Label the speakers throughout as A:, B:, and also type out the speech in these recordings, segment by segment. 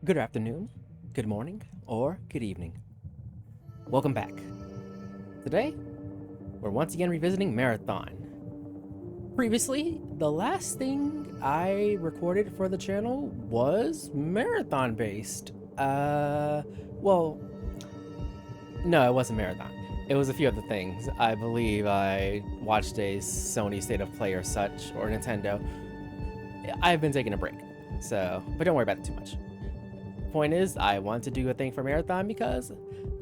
A: Good afternoon, good morning, or good evening. Welcome back. Today, we're once again revisiting Marathon. Previously, the last thing I recorded for the channel was Marathon based. Well, no, it wasn't Marathon. It was a few other things. I believe I watched a Sony State of Play or such, or Nintendo. I've been taking a break, but don't worry about it too much. Point is, I want to do a thing for Marathon because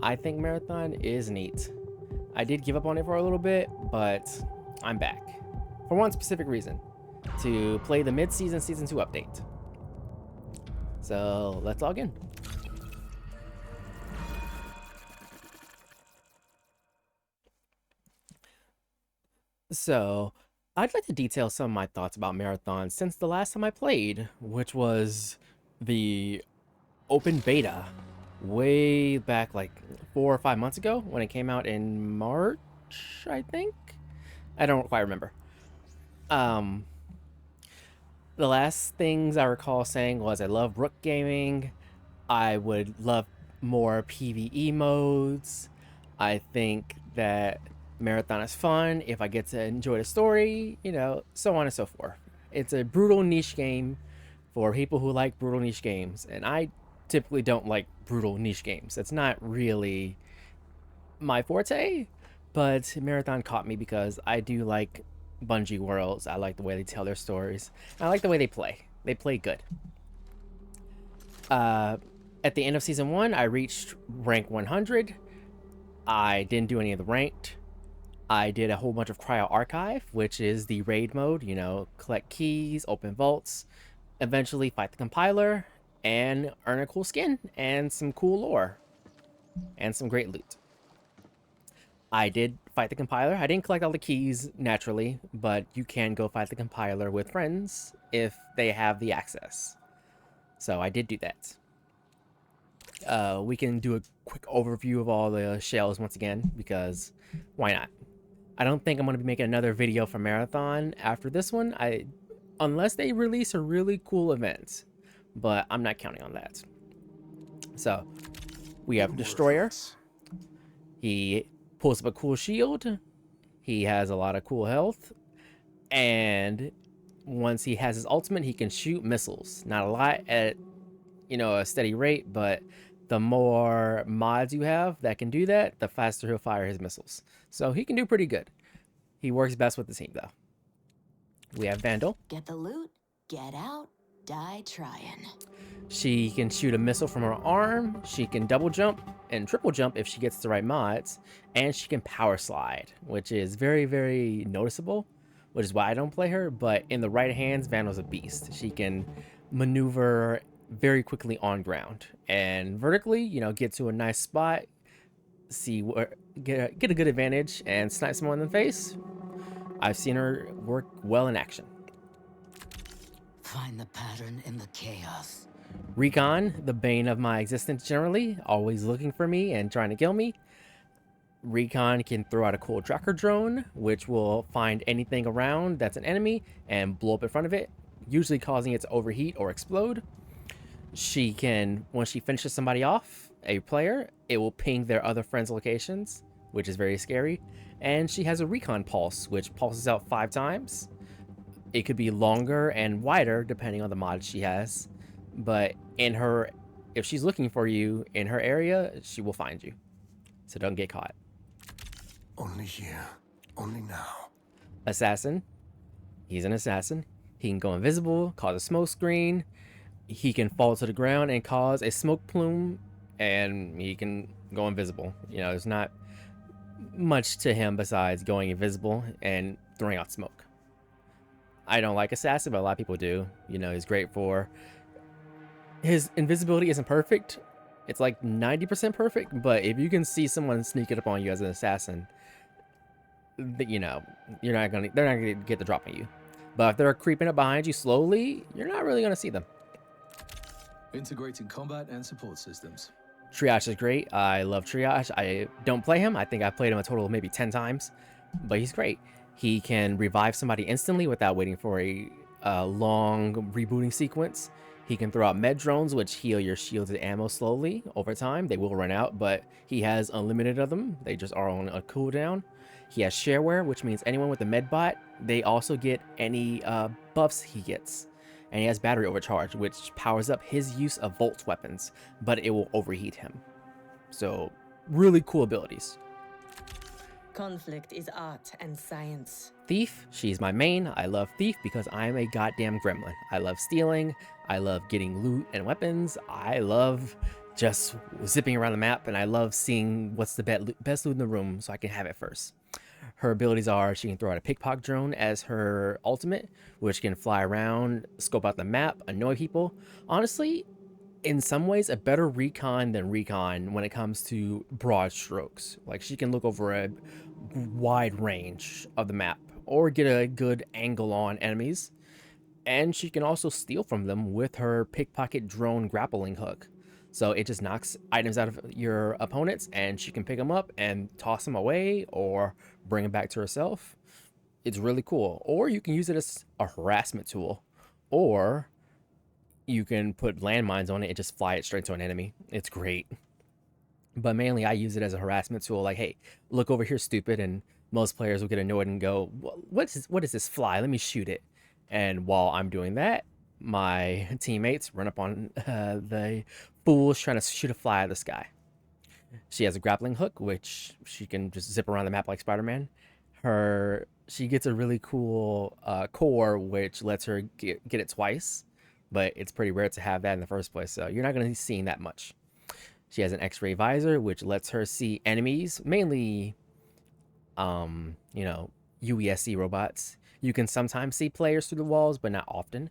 A: I think Marathon is neat. I did give up on it for a little bit, but I'm back. For one specific reason, to play the mid-season Season 2 update. So, let's log in. So, I'd like to detail some of my thoughts about Marathon since the last time I played, which was the open beta way back like 4 or 5 months ago when it came out in March, I think. I don't quite remember. The last things I recall saying was I love Rook gaming. I would love more PvE modes. I think that Marathon is fun if I get to enjoy the story, so on and so forth. It's a brutal niche game for people who like brutal niche games, and I typically don't like brutal niche games. That's not really my forte, but Marathon caught me because I do like Bungie worlds. I like the way they tell their stories. I like the way they play. They play good. At the end of Season 1, I reached rank 100. I didn't do any of the ranked. I did a whole bunch of Cryo Archive, which is the raid mode, collect keys, open vaults, eventually fight the compiler, and earn a cool skin and some cool lore and some great loot. I did fight the compiler. I didn't collect all the keys naturally, but you can go fight the compiler with friends if they have the access. So I did do that. We can do a quick overview of all the shells once again, because why not? I don't think I'm going to be making another video for Marathon after this one, unless they release a really cool event, but I'm not counting on that. So, we have Destroyer. He pulls up a cool shield. He has a lot of cool health. And once he has his ultimate, he can shoot missiles. Not a lot at, a steady rate, but the more mods you have that can do that, the faster he'll fire his missiles. So he can do pretty good. He works best with the team, though. We have Vandal.
B: Get the loot, get out, die trying.
A: She can shoot a missile from her arm. She can double jump and triple jump if she gets the right mods. And she can power slide, which is very, very noticeable, which is why I don't play her. But in the right hands, Vandal's a beast. She can maneuver very quickly on ground and vertically, get to a nice spot, see where get a good advantage and snipe someone in the face. I've seen her work well in action.
B: Find the pattern in the chaos.
A: Recon, the bane of my existence generally, always looking for me and trying to kill me. Recon can throw out a cool tracker drone, which will find anything around that's an enemy and blow up in front of it, usually causing it to overheat or explode. She can, when she finishes somebody off, a player, it will ping their other friends' locations, which is very scary. And she has a recon pulse, which pulses out 5 times. It could be longer and wider depending on the mod she has. But if she's looking for you in her area, she will find you. So don't get caught.
C: Only here, only now.
A: Assassin. He's an assassin. He can go invisible, cause a smoke screen. He can fall to the ground and cause a smoke plume, and he can go invisible. There's not much to him besides going invisible and throwing out smoke. I don't like Assassin, but a lot of people do. He's great for... His invisibility isn't perfect. It's like 90% perfect, but if you can see someone sneaking up on you as an assassin, they're not gonna get the drop on you. But if they're creeping up behind you slowly, you're not really gonna see them.
D: Integrating combat and support systems.
A: Triage is great. I love Triage. I don't play him. I think I've played him a total of maybe 10 times, but he's great. He can revive somebody instantly without waiting for a long rebooting sequence. He can throw out med drones, which heal your shields and ammo slowly over time. They will run out, but he has unlimited of them. They just are on a cooldown. He has shareware, which means anyone with a med bot, they also get any buffs he gets. And he has battery overcharge, which powers up his use of Volt's weapons, but it will overheat him. So, really cool abilities.
E: Conflict is art and science.
A: Thief, she's my main. I love Thief because I'm a goddamn gremlin. I love stealing. I love getting loot and weapons. I love just zipping around the map, and I love seeing what's the best loot in the room so I can have it first. Her abilities are she can throw out a pickpocket drone as her ultimate, which can fly around, scope out the map, annoy people. Honestly, in some ways, a better recon than recon when it comes to broad strokes. Like, she can look over a wide range of the map or get a good angle on enemies. And she can also steal from them with her pickpocket drone grappling hook. So it just knocks items out of your opponents, and she can pick them up and toss them away or bring them back to herself. It's really cool. Or you can use it as a harassment tool. Or you can put landmines on it and just fly it straight to an enemy. It's great. But mainly I use it as a harassment tool. Like, hey, look over here, stupid. And most players will get annoyed and go, what is this fly? Let me shoot it. And while I'm doing that, my teammates run up on the fools trying to shoot a fly out of the sky. She has a grappling hook, which she can just zip around the map like Spider-Man. She gets a really cool core, which lets her get it twice. But it's pretty rare to have that in the first place, so you're not going to be seeing that much. She has an X-ray visor, which lets her see enemies, mainly, UESC robots. You can sometimes see players through the walls, but not often.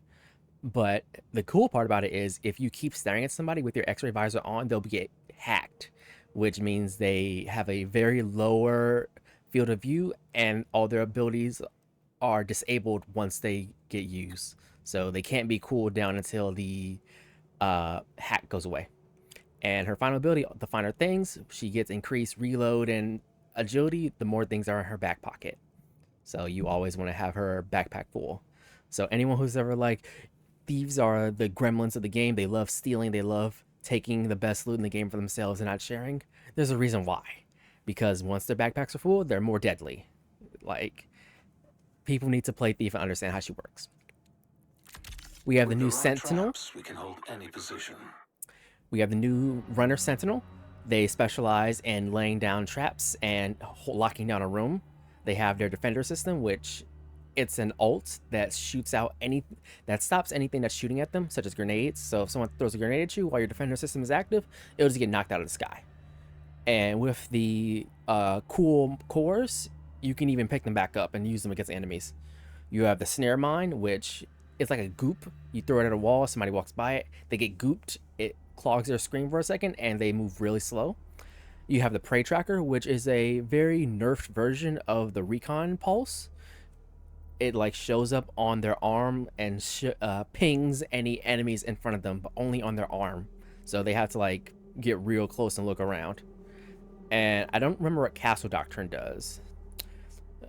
A: But the cool part about it is if you keep staring at somebody with your X-ray visor on, they'll get hacked, which means they have a very lower field of view and all their abilities are disabled once they get used. So they can't be cooled down until the hack goes away. And her final ability, the finer things, she gets increased reload and agility the more things are in her back pocket. So you always want to have her backpack full. So anyone who's ever like, thieves are the gremlins of the game, they love stealing, they love taking the best loot in the game for themselves and not sharing, there's a reason why. Because once their backpacks are full, they're more deadly. Like, people need to play Thief and understand how she works. We have the new Sentinel.
C: We can hold any position.
A: We have the new Runner Sentinel. They specialize in laying down traps and locking down a room. They have their Defender system, which it's an ult that shoots out that stops anything that's shooting at them, such as grenades. So if someone throws a grenade at you while your Defender system is active, it'll just get knocked out of the sky. And with the cool cores, you can even pick them back up and use them against enemies. You have the Snare Mine, which is like a goop. You throw it at a wall, somebody walks by it, they get gooped, it clogs their screen for a second, and they move really slow. You have the Prey Tracker, which is a very nerfed version of the Recon Pulse. It like shows up on their arm and pings any enemies in front of them, but only on their arm. So they have to like get real close and look around. And I don't remember what Castle Doctrine does.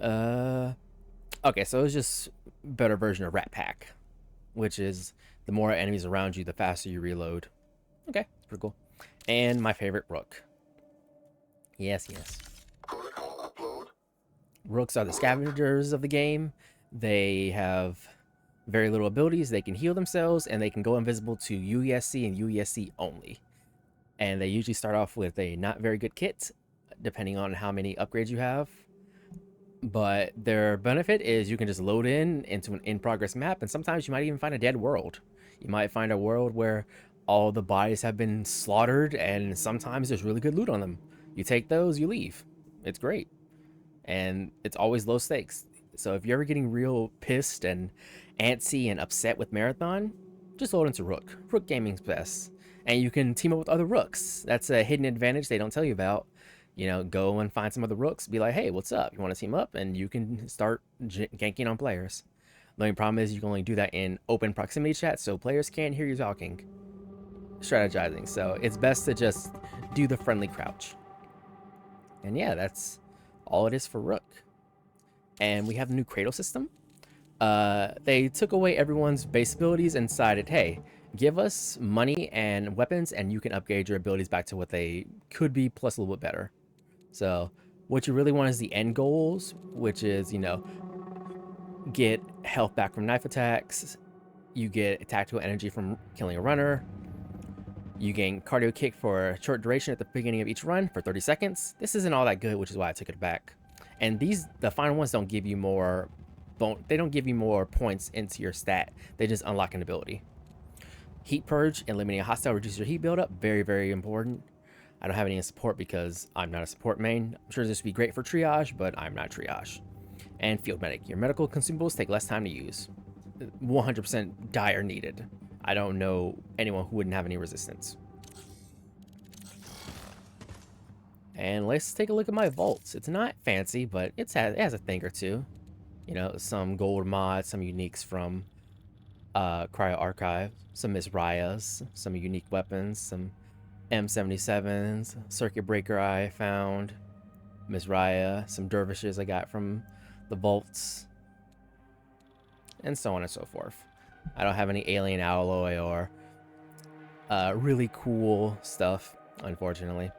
A: Okay, so it's just a better version of Rat Pack, which is the more enemies around you, the faster you reload. Okay, it's pretty cool. And my favorite Rook. Yes.
C: Protocol upload.
A: Rooks are the scavengers of the game. They have very little abilities. They can heal themselves, and they can go invisible to UESC and UESC only. And they usually start off with a not very good kit, depending on how many upgrades you have. But their benefit is you can just load into an in-progress map, and sometimes you might even find a dead world. You might find a world where all the bodies have been slaughtered, and sometimes there's really good loot on them. You take those, you leave. It's great. And it's always low stakes. So if you're ever getting real pissed and antsy and upset with Marathon, just load into Rook. Rook Gaming's best. And you can team up with other Rooks. That's a hidden advantage they don't tell you about. You know, go and find some other Rooks. Be like, hey, what's up? You want to team up? And you can start ganking on players. The only problem is you can only do that in open proximity chat, so players can't hear you talking, strategizing. So it's best to just do the friendly crouch. And yeah, that's all it is for Rook. And we have the new Cradle system. They took away everyone's base abilities and decided, hey, Give us money and weapons, and you can upgrade your abilities back to what they could be, plus a little bit better. So what you really want is the end goals, which is, you know, get health back from knife attacks, you get tactical energy from killing a runner, you gain cardio kick for a short duration at the beginning of each run for 30 seconds. This isn't all that good, which is why I took it back. And the final ones don't give you more, they don't give you more points into your stat. They just unlock an ability. Heat Purge, eliminating a hostile, reduces your heat buildup. Very, very important. I don't have any in support because I'm not a support main. I'm sure this would be great for triage, but I'm not triage. And Field Medic. Your medical consumables take less time to use. 100% die are needed. I don't know anyone who wouldn't have any resistance. And let's take a look at my vaults. It's not fancy, but it has a thing or two. You know, some gold mods, some uniques from Cryo Archive, some Miss Raya's, some unique weapons, some M77s, Circuit Breaker I found, Miss Raya, some dervishes I got from the vaults, and so on and so forth. I don't have any alien alloy or really cool stuff, unfortunately.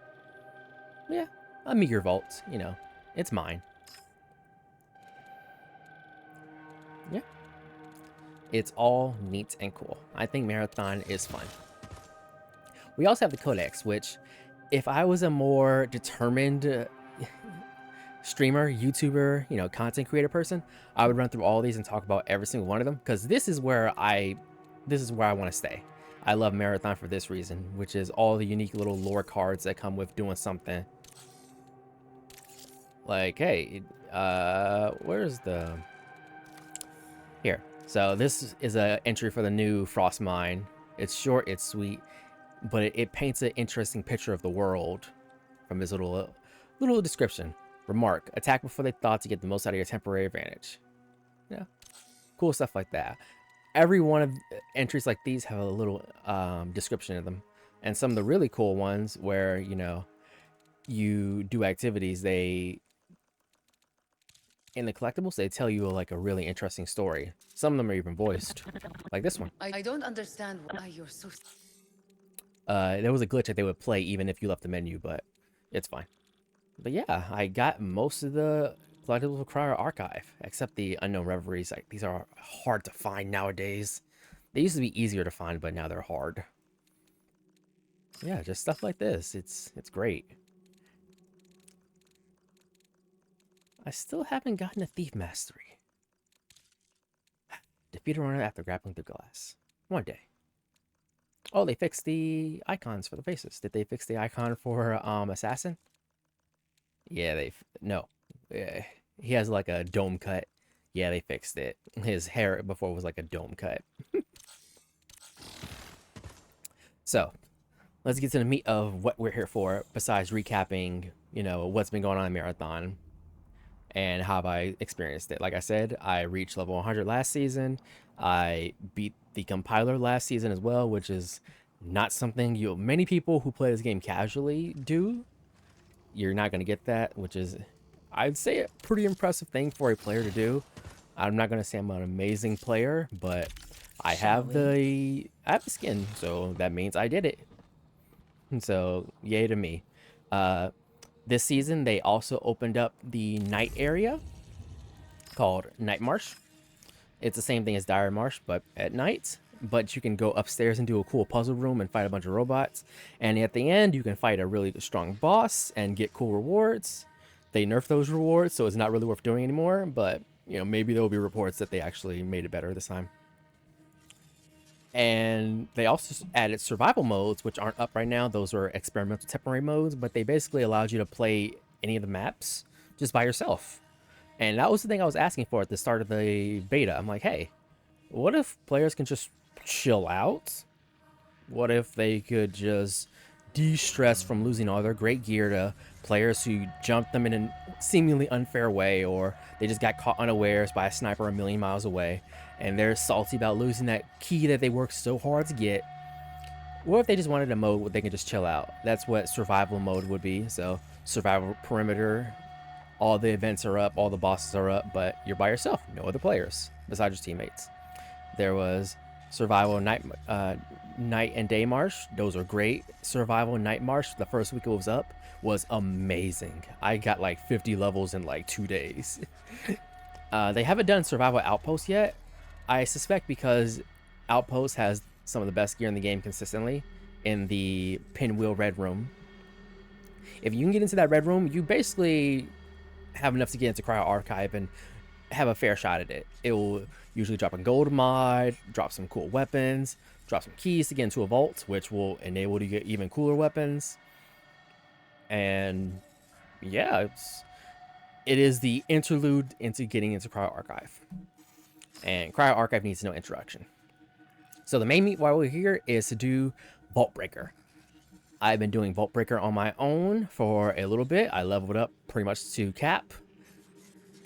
A: Yeah, a meager vault, you know, it's mine. Yeah. It's all neat and cool. I think Marathon is fun. We also have the Codex, which, if I was a more determined streamer, YouTuber, you know, content creator person, I would run through all these and talk about every single one of them, because this is where I want to stay. I love Marathon for this reason, which is all the unique little lore cards that come with doing something. Like, hey, where's the... Here. So this is an entry for the new Frost Mine. It's short, it's sweet, but it paints an interesting picture of the world from his little description. Remark, attack before they thought to get the most out of your temporary advantage. Yeah, cool stuff like that. Every one of entries like these have a little description of them. And some of the really cool ones where, you know, you do activities, in the collectibles, they tell you like a really interesting story. Some of them are even voiced, like this one.
E: I don't understand why you're so...
A: There was a glitch that they would play even if you left the menu, but it's fine. But yeah, I got most of the collectibles of Cryo Archive, except the Unknown Reveries. Like, these are hard to find nowadays. They used to be easier to find, but now they're hard. Yeah, just stuff like this. It's great. I still haven't gotten a Thief Mastery. Defeat a runner after grappling through glass. One day. Oh, they fixed the icons for the faces. Did they fix the icon for Assassin? Yeah, no. Yeah, he has like a dome cut. Yeah, they fixed it. His hair before was like a dome cut. So, let's get to the meat of what we're here for, besides recapping, you know, what's been going on in Marathon and how have I experienced it. Like I said, I reached level 100 last season. I beat the compiler last season as well, which is not something many people who play this game casually do. You're not going to get that, which is, I'd say, a pretty impressive thing for a player to do. I'm not going to say I'm an amazing player, but I have the skin, so that means I did it. And so, yay to me. This season, they also opened up the night area called Night Marsh. It's the same thing as Dire Marsh, but at night. But you can go upstairs and do a cool puzzle room and fight a bunch of robots. And at the end, you can fight a really strong boss and get cool rewards. They nerfed those rewards, so it's not really worth doing anymore. But, you know, maybe there will be reports that they actually made it better this time. And they also added survival modes, which aren't up right now. Those are experimental temporary modes, but they basically allowed you to play any of the maps just by yourself. And that was the thing I was asking for at the start of the beta. I'm like, hey, what if players can just chill out? What if they could just de-stress from losing all their great gear to players who jumped them in a seemingly unfair way, or they just got caught unawares by a sniper a million miles away, and they're salty about losing that key that they worked so hard to get? What if they just wanted a mode where they can just chill out? That's what survival mode would be. So survival perimeter, all the events are up, all the bosses are up, but you're by yourself, no other players besides your teammates. There was survival Night and Day Marsh. Those are great. Survival Night Marsh, the first week it was up, was amazing. I got like 50 levels in like 2 days. They haven't done Survival Outpost yet. I suspect because Outpost has some of the best gear in the game consistently in the Pinwheel Red Room. If you can get into that Red Room, you basically have enough to get into Cryo Archive and have a fair shot at it. It will usually drop a gold mod, drop some cool weapons, drop some keys to get into a vault, which will enable you to get even cooler weapons. And yeah, it is the interlude into getting into Cryo Archive. And Cryo Archive needs no introduction. So the main meat while we're here is to do Vault Breaker. I've been doing Vault Breaker on my own for a little bit. I leveled up pretty much to cap.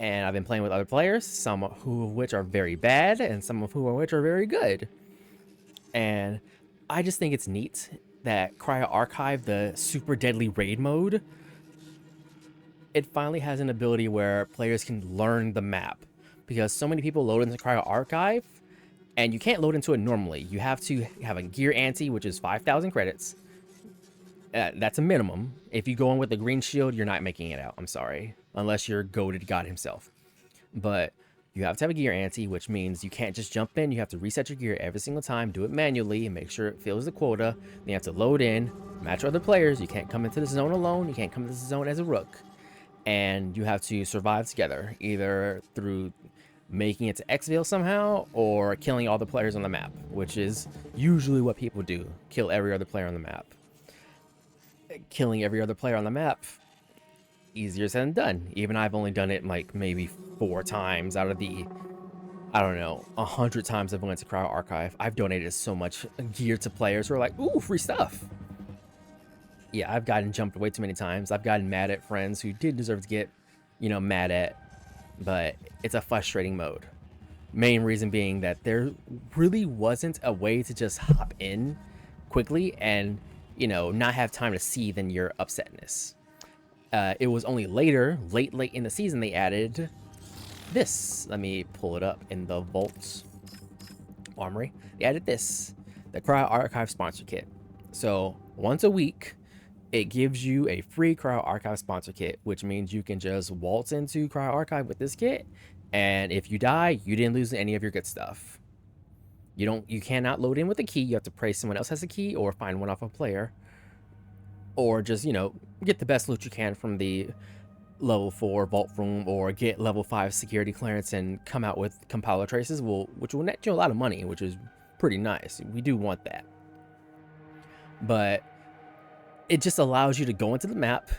A: And I've been playing with other players, some of which are very bad, and some of which are very good. And I just think it's neat that Cryo Archive, the super deadly raid mode, it finally has an ability where players can learn the map. Because so many people load into Cryo Archive, and you can't load into it normally. You have to have a gear ante, which is 5,000 credits. That's a minimum. If you go in with a green shield, you're not making it out. I'm sorry. Unless you're goated God himself. But you have to have a gear ante, which means you can't just jump in. You have to reset your gear every single time, do it manually, and make sure it fills the quota. Then you have to load in, match other players. You can't come into the zone alone. You can't come into the zone as a rook. And you have to survive together, either through making it to Xville somehow, or killing all the players on the map, which is usually what people do. Kill every other player on the map. Killing every other player on the map, easier said than done. Even I've only done it like maybe 4 times out of the, I don't know, 100 times I've went to Cryo Archive. I've donated so much gear to players who are like, ooh, free stuff. Yeah, I've gotten jumped way too many times. I've gotten mad at friends who did deserve to get, mad at, but it's a frustrating mode. Main reason being that there really wasn't a way to just hop in quickly and, not have time to seethe in your upsetness. It was only late in the season, they added this. Let me pull it up in the Vaults Armory. They added this, the Cryo Archive Sponsor Kit. So once a week, it gives you a free Cryo Archive Sponsor Kit, which means you can just waltz into Cryo Archive with this kit, and if you die, you didn't lose any of your good stuff. You cannot load in with a key. You have to pray someone else has a key or find one off a player, or just get the best loot you can from the level 4 vault room, or get level 5 security clearance and come out with compiler traces, which will net you a lot of money, which is pretty nice. We do want that. But it just allows you to go into the map.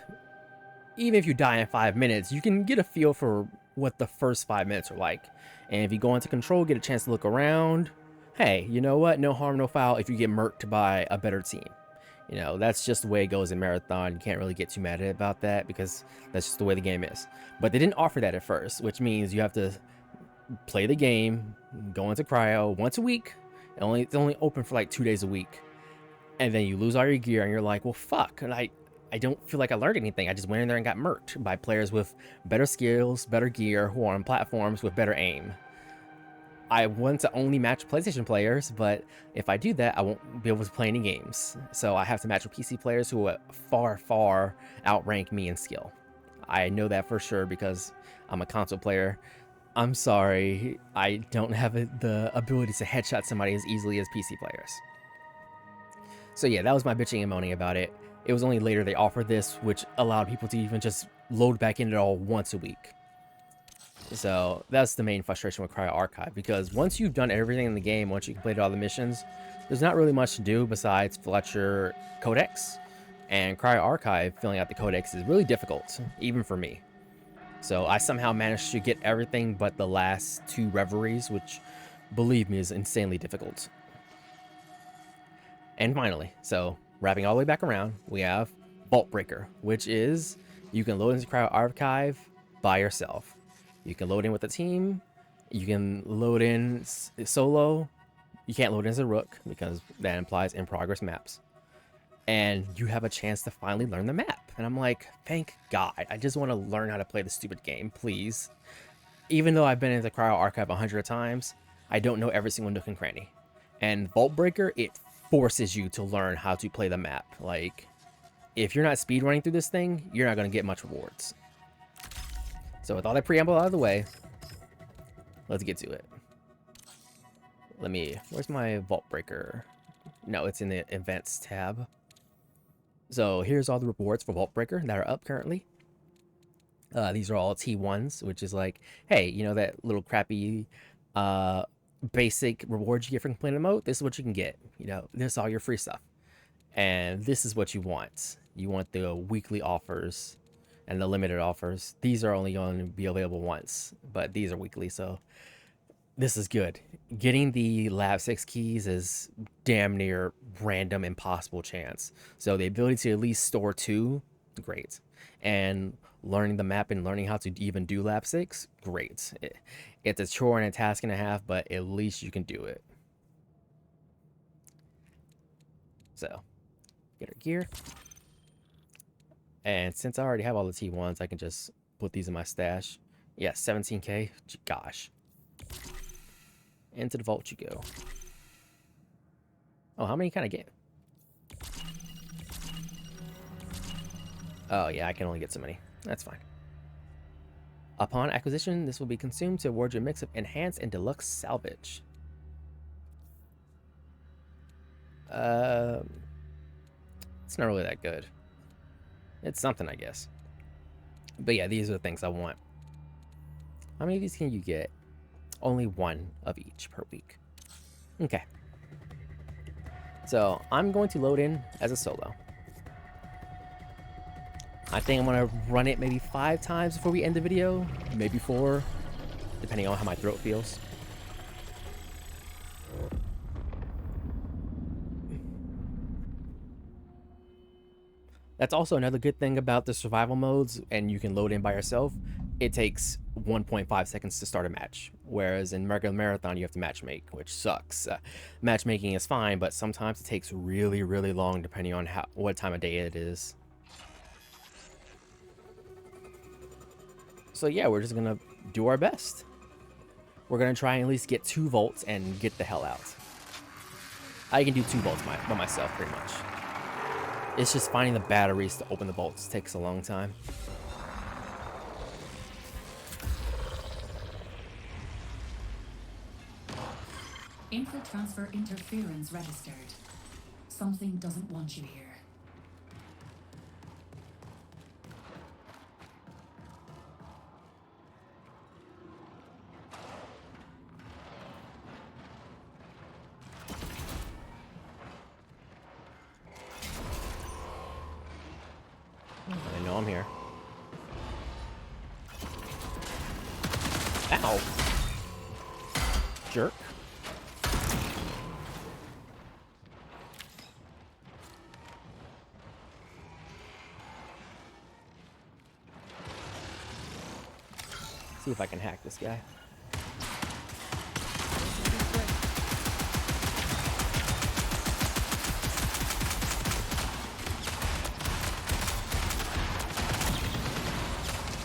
A: Even if you die in 5 minutes, you can get a feel for what the first 5 minutes are like. And if you go into control, get a chance to look around, hey, you know what? No harm, no foul if you get murked by a better team. That's just the way it goes in Marathon. You can't really get too mad about that because that's just the way the game is. But they didn't offer that at first, which means you have to play the game, go into Cryo once a week. It's only open for like 2 days a week. And then you lose all your gear and you're like, well, fuck. And I don't feel like I learned anything. I just went in there and got murked by players with better skills, better gear, who are on platforms with better aim. I want to only match PlayStation players, but if I do that, I won't be able to play any games. So I have to match with PC players who far, far outrank me in skill. I know that for sure because I'm a console player. I'm sorry, I don't have the ability to headshot somebody as easily as PC players. So yeah, that was my bitching and moaning about it. It was only later they offered this, which allowed people to even just load back in it all once a week. So that's the main frustration with Cryo Archive, because once you've done everything in the game, once you completed all the missions, there's not really much to do besides Fletcher Codex. And Cryo Archive, filling out the Codex, is really difficult, even for me. So I somehow managed to get everything but the last 2 reveries, which, believe me, is insanely difficult. And finally, so wrapping all the way back around, we have Vault Breaker, which is you can load into Cryo Archive by yourself. You can load in with a team. You can load in solo. You can't load in as a rook because that implies in progress maps. And you have a chance to finally learn the map. And I'm like, thank God. I just want to learn how to play the stupid game, please. Even though I've been in the Cryo Archive 100 times, I don't know every single nook and cranny. And Vault Breaker, it forces you to learn how to play the map. Like, if you're not speedrunning through this thing, you're not going to get much rewards. So with all that preamble out of the way, let's get to it. Where's my Vault Breaker? No, it's in the Events tab. So here's all the rewards for Vault Breaker that are up currently. These are all T1s, which is like, hey, you know that little crappy basic rewards you get for completing the mode? This is what you can get. You know, this is all your free stuff. And this is what you want. You want the weekly offers and the limited offers. These are only going to be available once, but these are weekly, so this is good. Getting the Lab 6 keys is damn near random impossible chance. So the ability to at least store 2, great. And learning the map and learning how to even do Lab 6, great. It's a chore and a task and a half, but at least you can do it. So, get our gear. And since I already have all the T1s, I can just put these in my stash. Yeah, 17k, gosh. Into the vault you go. Oh, how many can I get? Oh yeah, I can only get so many. That's fine. Upon acquisition, this will be consumed to award you a mix of enhanced and deluxe salvage. It's not really that good. It's something, I guess. But yeah, these are the things I want. How many of these can you get? Only 1 of each per week. Okay. So I'm going to load in as a solo. I think I'm going to run it maybe 5 times before we end the video. Maybe 4, depending on how my throat feels. That's also another good thing about the survival modes, and you can load in by yourself. It takes 1.5 seconds to start a match, whereas in regular marathon you have to matchmake, which sucks. Matchmaking is fine, but sometimes it takes really, really long depending on what time of day it is. So yeah, we're just gonna do our best. We're gonna try and at least get 2 volts and get the hell out. I can do 2 volts by myself pretty much. It's just finding the batteries to open the bolts takes a long time.
F: Input transfer interference registered. Something doesn't want you here.
A: I know I'm here. Ow! Jerk. See if I can hack this guy.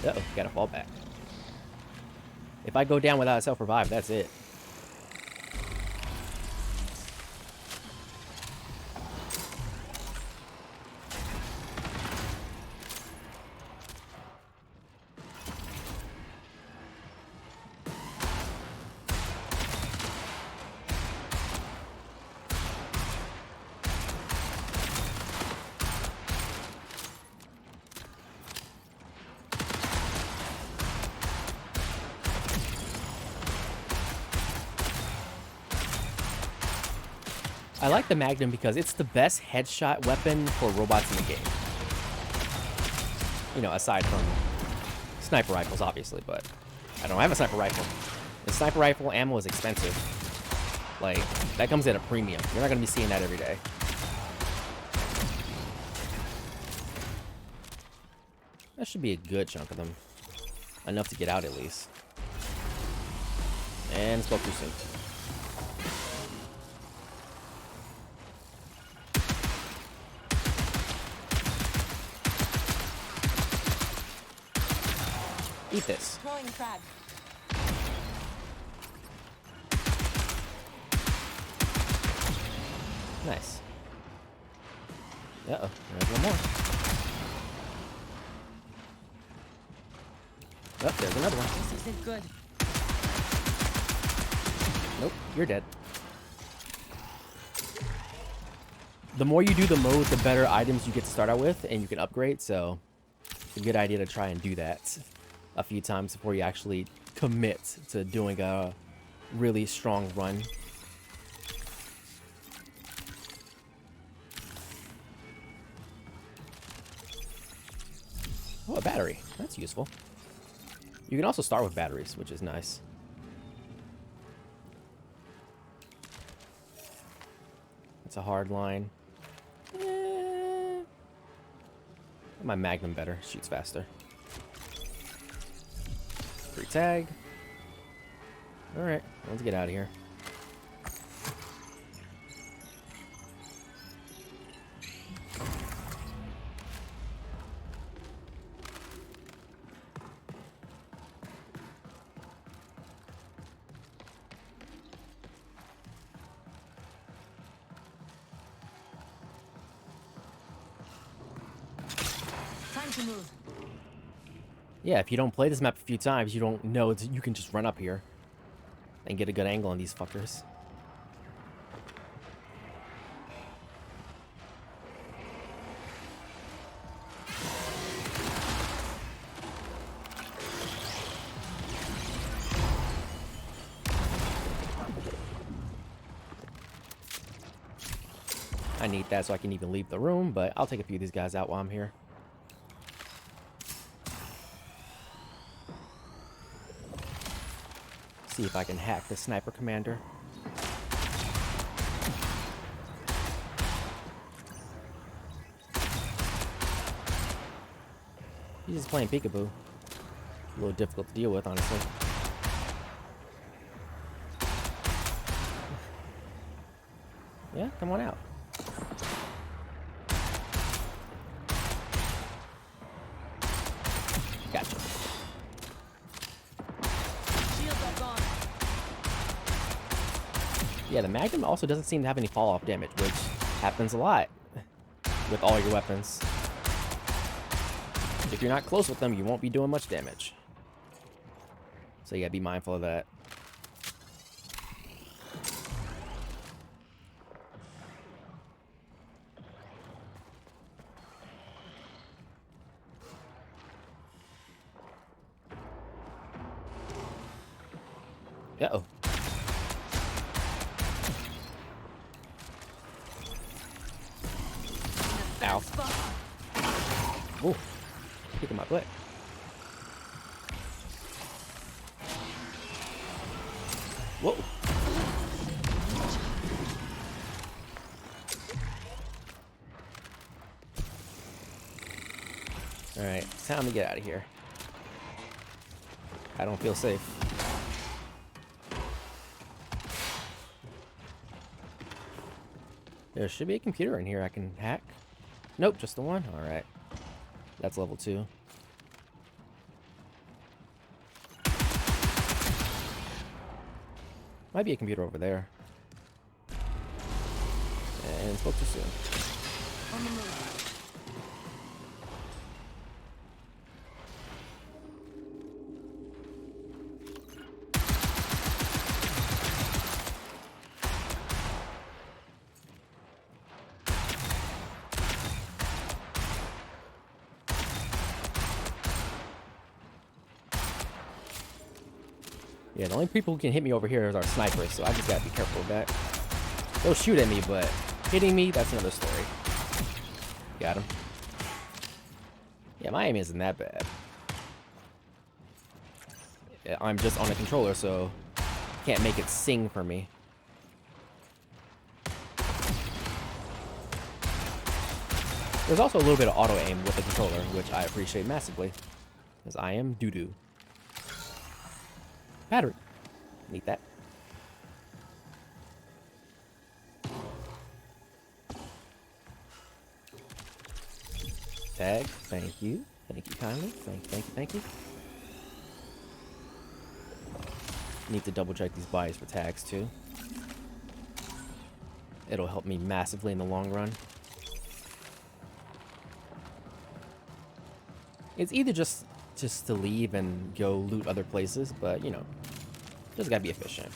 A: Uh-oh, gotta fall back. If I go down without a self-revive, that's it. I like the Magnum because it's the best headshot weapon for robots in the game. You know, aside from sniper rifles, obviously, but I don't have a sniper rifle. The sniper rifle ammo is expensive. Like, that comes at a premium. You're not going to be seeing that every day. That should be a good chunk of them. Enough to get out at least. And spoke too soon. Eat this.
B: Throwing frag.
A: Nice. Uh-oh, there's one more. Oh, there's another one.
E: This isn't good.
A: Nope, you're dead. The more you do the mode, the better items you get to start out with, and you can upgrade, so it's a good idea to try and do that a few times before you actually commit to doing a really strong run. Oh, a battery. That's useful. You can also start with batteries, which is nice. It's a hard line. My Magnum better. Shoots faster. Free tag. Alright, let's get out of here.
E: Time to move.
A: Yeah, if you don't play this map a few times, you don't know you can just run up here and get a good angle on these fuckers. I need that so I can even leave the room, but I'll take a few of these guys out while I'm here. See if I can hack the sniper commander. He's just playing peekaboo. A little difficult to deal with, honestly. Yeah, come on out. Gotcha.
E: Shields are gone.
A: Yeah, the Magnum also doesn't seem to have any fall-off damage, which happens a lot with all your weapons. If you're not close with them, you won't be doing much damage. So you gotta be mindful of that. Uh-oh. Ow. Ooh. Kicking my butt. Whoa. Alright, time to get out of here. I don't feel safe. There should be a computer in here I can hack. Nope, just the one? Alright. That's level 2. Might be a computer over there. And spoke too soon.
E: On the move.
A: Yeah, the only people who can hit me over here are snipers, so I just gotta be careful with that. They'll shoot at me, but hitting me, that's another story. Got him. Yeah, my aim isn't that bad. Yeah, I'm just on a controller, so can't make it sing for me. There's also a little bit of auto aim with the controller, which I appreciate massively, because I am doo-doo. Battery. Need that. Tag. Thank you. Thank you kindly. Thank you. Need to double check these bodies for tags too. It'll help me massively in the long run. It's either just to leave and go loot other places, but you know, just gotta be efficient.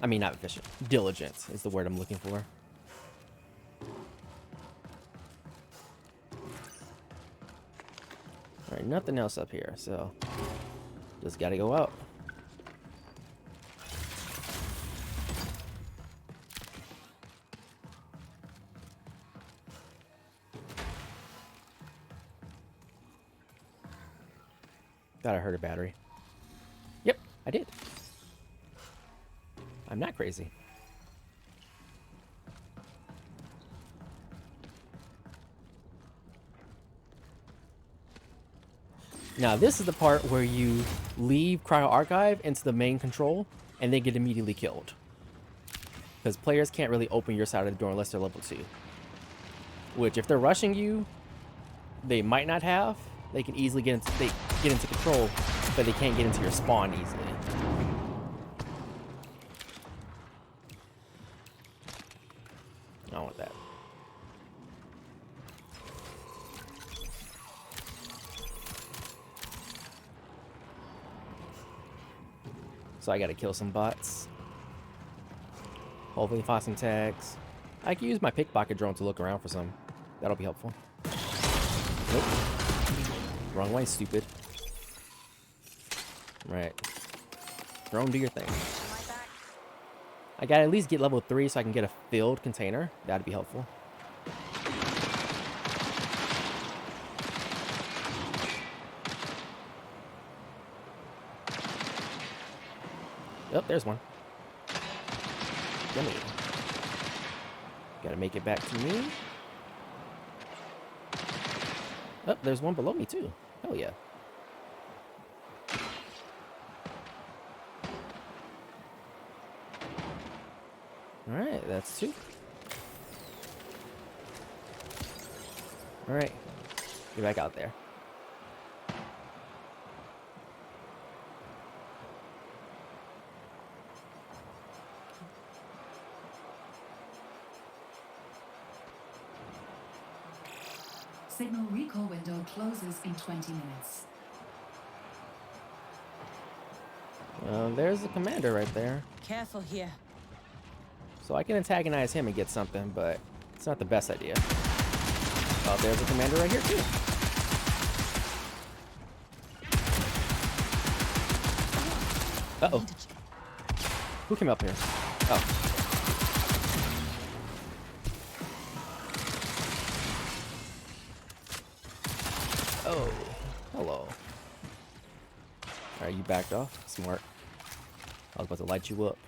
A: I mean, not efficient. Diligent is the word I'm looking for. Alright, nothing else up here, so just gotta go out. Thought I heard a battery. Yep, I did. I'm not crazy. Now, this is the part where you leave Cryo Archive into the main control and then get immediately killed. Because players can't really open your side of the door unless they're level 2. Which, if they're rushing you, they might not have. They can easily get into control, but they can't get into your spawn easily. I don't want that. So I gotta kill some bots. Hopefully find some tags. I can use my pickpocket drone to look around for some. That'll be helpful. Nope. Wrong way, stupid. Right. Drone, do your thing. I gotta at least get level 3 so I can get a filled container. That'd be helpful. Oh, there's one. Yummy. Gotta make it back to me. Oh, there's one below me too. Hell yeah. Alright, that's 2. Alright. Get back out there.
F: Signal recall window closes in 20 minutes.
A: There's the commander right there.
E: Careful here.
A: So I can antagonize him and get something, but it's not the best idea. Oh, there's a commander right here too. Uh-oh. Who came up here? Oh. Oh, hello. Alright, you backed off. Smart. I was about to light you up.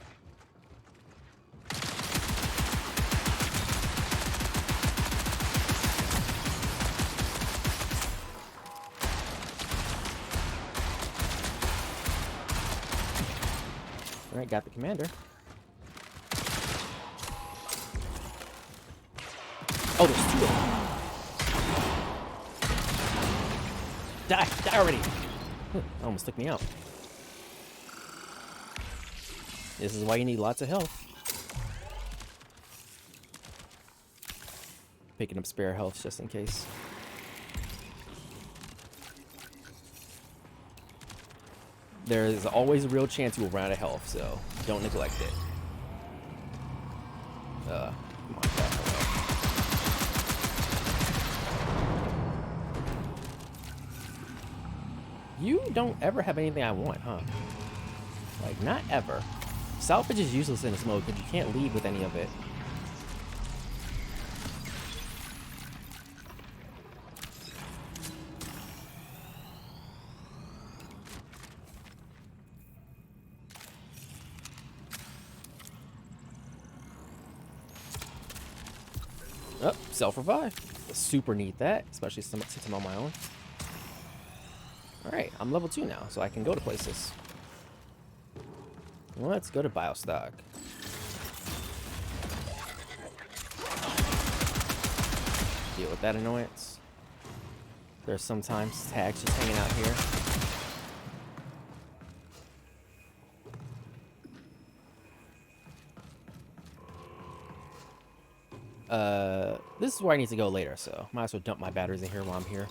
A: Alright, got the commander. Oh, there's 2 of them. Die! Die already! That almost took me out. This is why you need lots of health. Picking up spare health just in case. There is always a real chance you will run out of health, so don't neglect it. Come on, you don't ever have anything I want, huh? Like, not ever. Salvage is useless in this mode because you can't leave with any of it. Oh, self-revive. Super need that, especially since I'm on my own. Alright, I'm level 2 now, so I can go to places. Let's go to Biostock. Deal with that annoyance. There's sometimes tags just hanging out here. This is where I need to go later, so might as well dump my batteries in here while I'm here.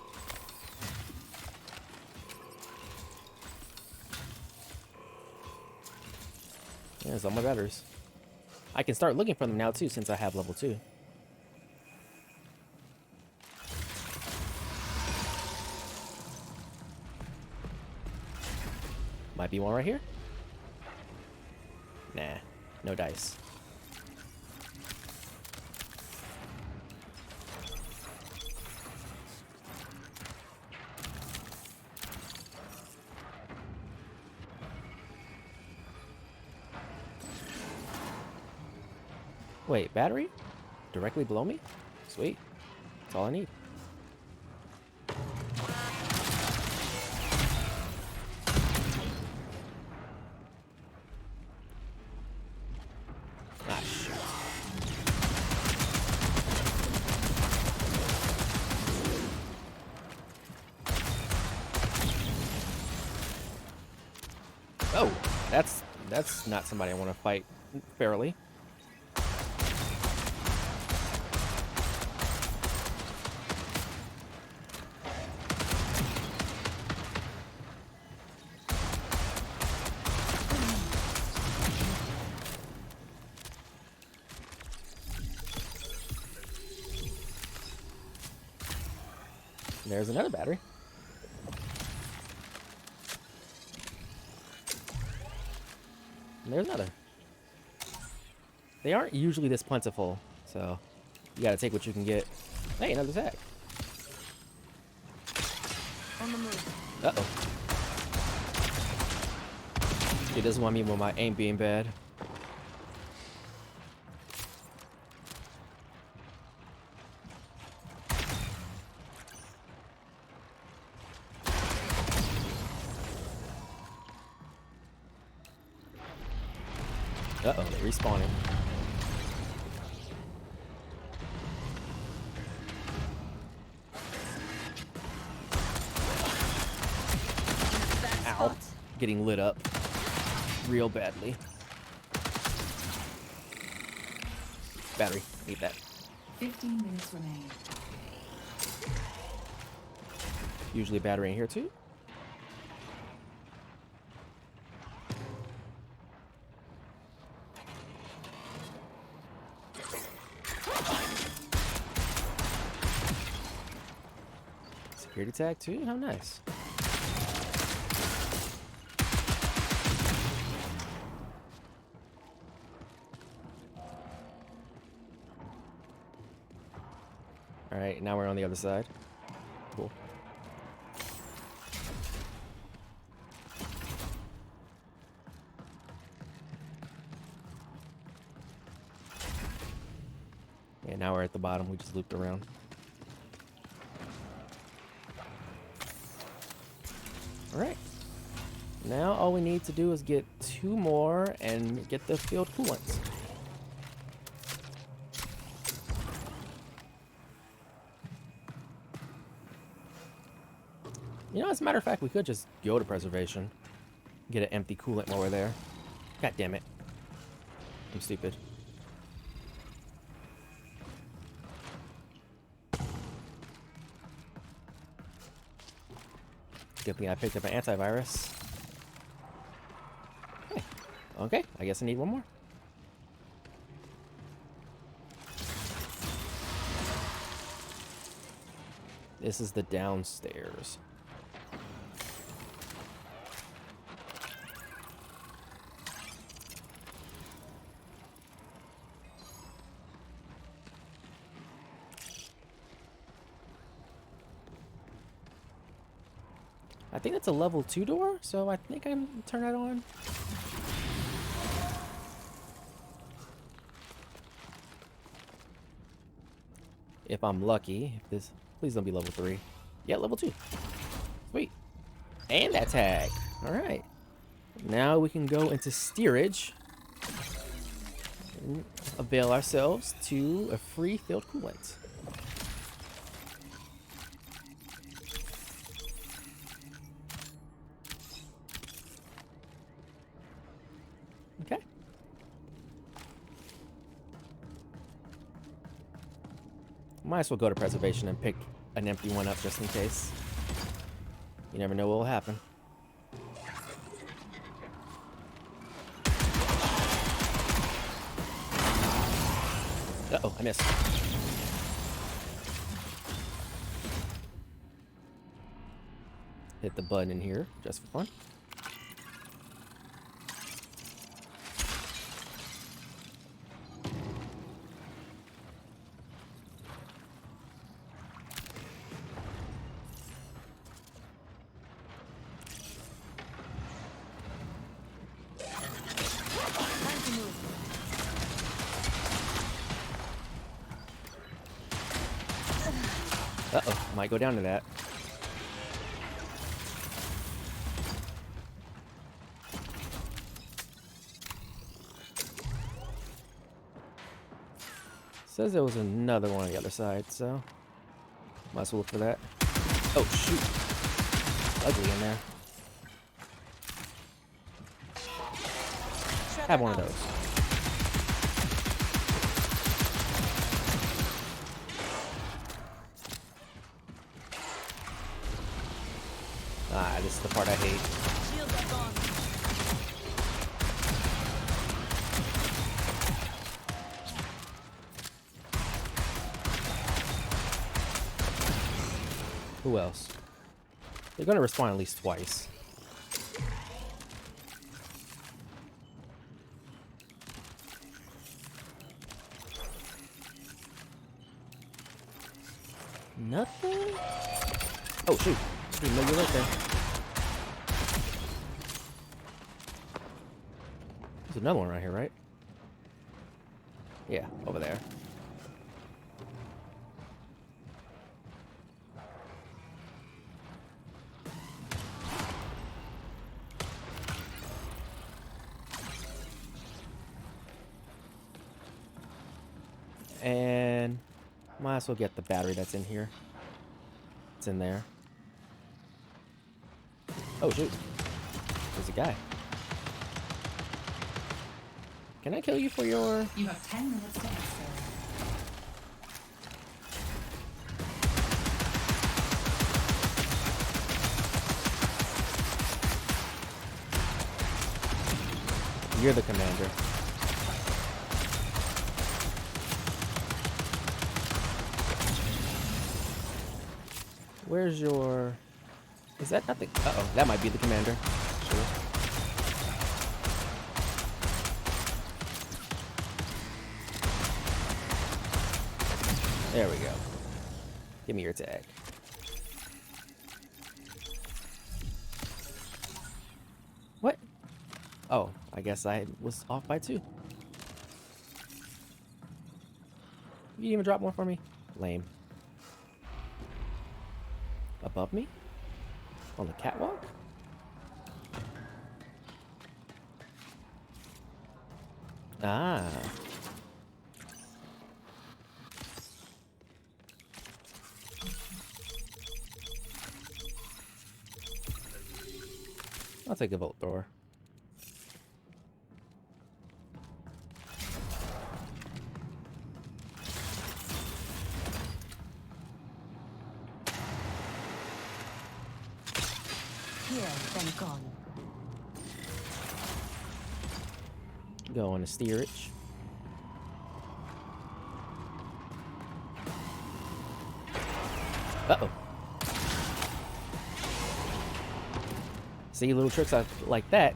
A: Yeah, there's all my batteries. I can start looking for them now, too, since I have level 2. Might be one right here. Nah, no dice. Wait, battery? Directly below me? Sweet. That's all I need. Ah, shit. Oh, that's not somebody I want to fight fairly. There's another battery. And there's another. They aren't usually this plentiful, so you gotta take what you can get. Hey, another tag.
E: On the move.
A: Uh-oh. He doesn't want me with my aim being bad. Uh-oh, they're respawning.
E: Bad
A: Ow.
E: spot.
A: Getting lit up real badly. Battery, need that.
F: 15 minutes remain.
A: Usually a battery in here too. Security tag too? How nice. Alright, now we're on the other side. Cool. Yeah, now we're at the bottom. We just looped around. Alright. Now all we need to do is get 2 more and get the field coolants. You know, as a matter of fact, we could just go to preservation. Get an empty coolant while we're there. God damn it. I'm stupid. Good thing I picked up an antivirus. Hey. Okay, I guess I need one more. This is the downstairs. I think that's a level 2 door, so I think I can turn that on. If I'm lucky. If this, please don't be level 3. Yeah, level 2. Sweet. And that tag. Alright. Now we can go into steerage and avail ourselves to a free field coolant. Okay. Might as well go to preservation and pick an empty one up just in case. You never know what will happen. Uh-oh, I missed. Hit the button in here just for fun.
E: Time to move.
A: Uh-oh, might go down to that. Says there was another one on the other side, so might as well look for that. Oh shoot. Ugly in there. Have one of those. Ah, this is the part I hate.
E: Shields are gone.
A: Who else? They're gonna respawn at least twice. Nothing? Oh shoot. Didn't know you were right there. There's another one right here, right? Yeah, over there. And might as well get the battery that's in here. It's in there. Oh shoot. There's a guy. Can I kill you for your...
F: You have 10 minutes to exit.
A: You're the commander. Where's your... Is that not the... Uh-oh, that might be the commander. Sure. There we go. Give me your tag. What? Oh, I guess I was off by 2. You didn't even drop one for me? Lame. Above me? On the catwalk? Ah. I'll take a bolt thrower.
B: Here, then gone.
A: Go on to steerage. Uh-oh. See, little tricks like that,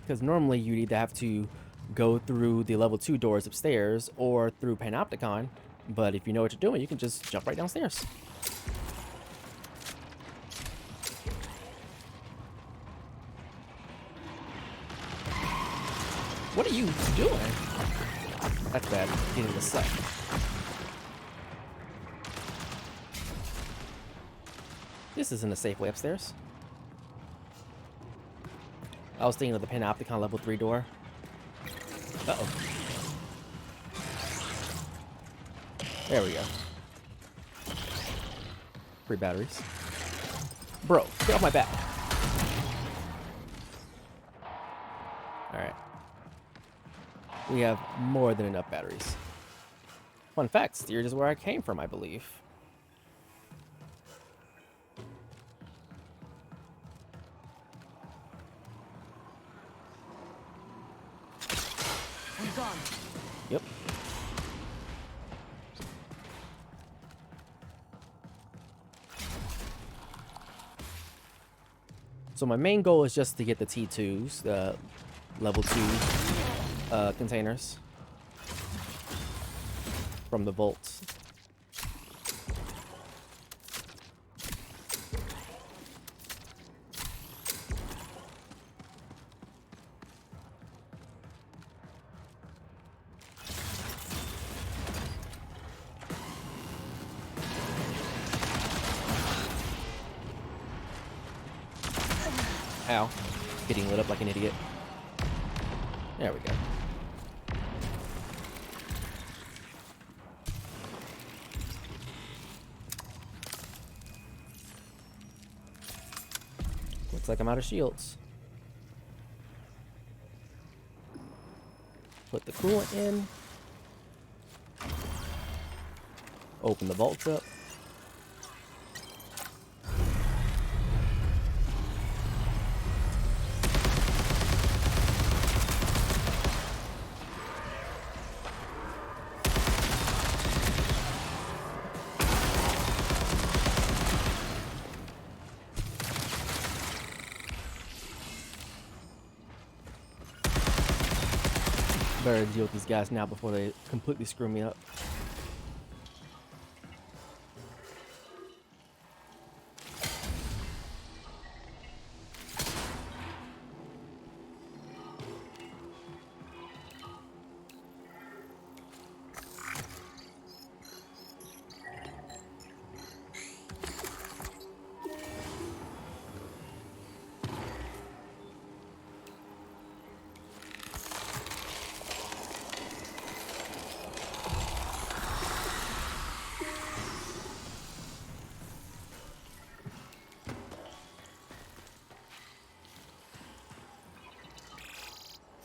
A: because normally you'd either have to go through the level 2 doors upstairs or through Panopticon, but if you know what you're doing, you can just jump right downstairs. What are you doing? That's bad. Getting the suck. This isn't a safe way upstairs. I was thinking of the Panopticon level 3 door. Uh-oh. There we go. Free batteries. Bro, get off my back. Alright. We have more than enough batteries. Fun fact, Steered is where I came from, I believe.
E: I'm gone.
A: Yep. So my main goal is just to get the T2s, the level 2 containers from the vaults. Ow. Getting lit up like an idiot. There we go. Looks like I'm out of shields. Put the coolant in. Open the vaults up. Better deal with these guys now before they completely screw me up.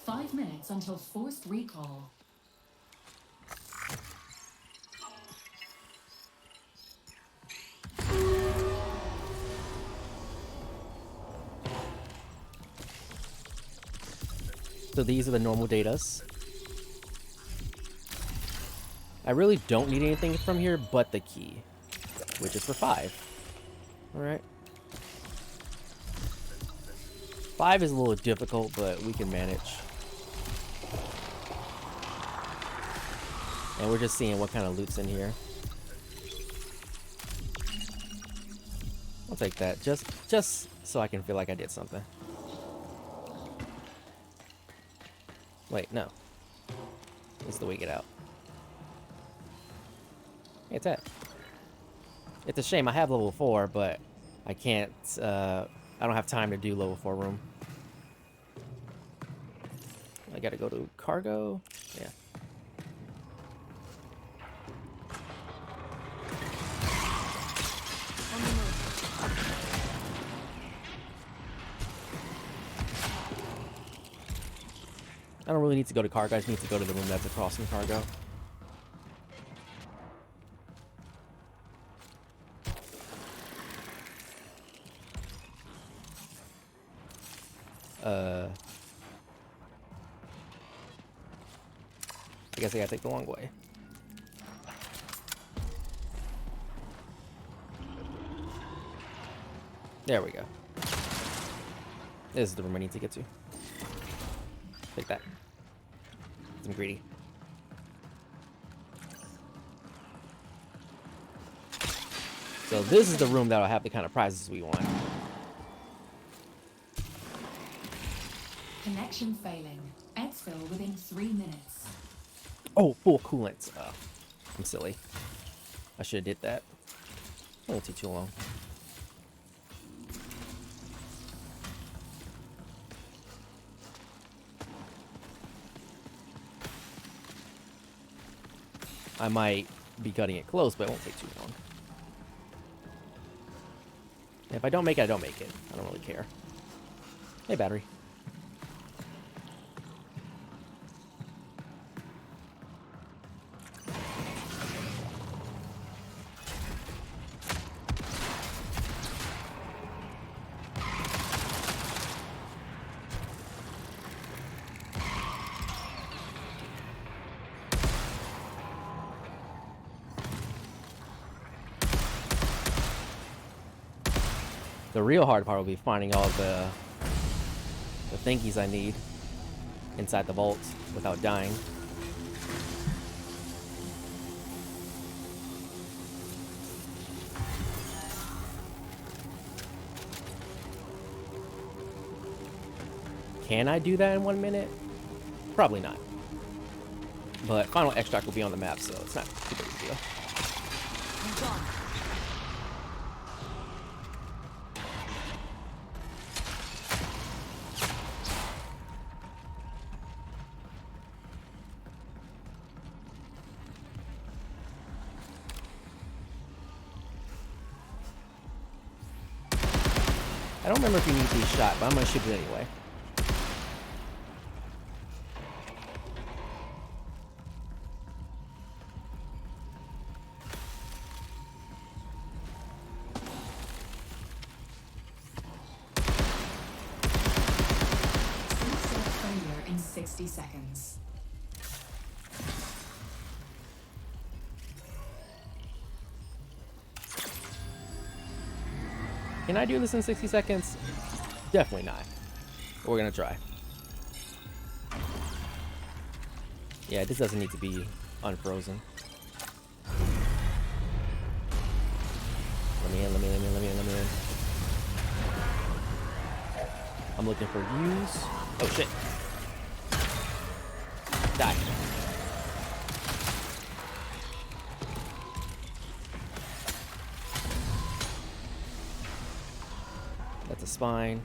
F: Five minutes until forced recall.
A: So these are the normal datas. I really don't need anything from here but the key, which is for 5. Alright. 5 is a little difficult, but we can manage. And we're just seeing what kind of loot's in here. I'll take that, just so I can feel like I did something. Wait, no. This is the way to get out. Hey, it's that. It's a shame I have level 4, but I can't, I don't have time to do level 4 room. I gotta go to cargo. Yeah.
E: On the move.
A: I don't really need to go to cargo, I just need to go to the room that's across from cargo. I guess I gotta take the long way. There we go. This is the room I need to get to. Take that. I'm greedy. So this is the room that'll have the kind of prizes we want.
F: Connection failing. Exfil within 3 minutes.
A: Oh, full coolant. Oh, I'm silly. I should have did that. Won't take too long. I might be cutting it close, but it won't take too long. If I don't make it, I don't make it. I don't really care. Hey, battery. The real hard part will be finding all the thingies I need inside the vault without dying. Can I do that in 1 minute? Probably not. But final extract will be on the map, so it's not too big a deal. I don't remember if you need these shot, but I'm gonna shoot it anyway.
F: Failure in 60 seconds.
A: Can I do this in 60 seconds? Definitely not. But we're gonna try. Yeah, this doesn't need to be unfrozen. Let me in, let me in, let me in, let me in. I'm looking for views. Oh shit. Die. That's a spine.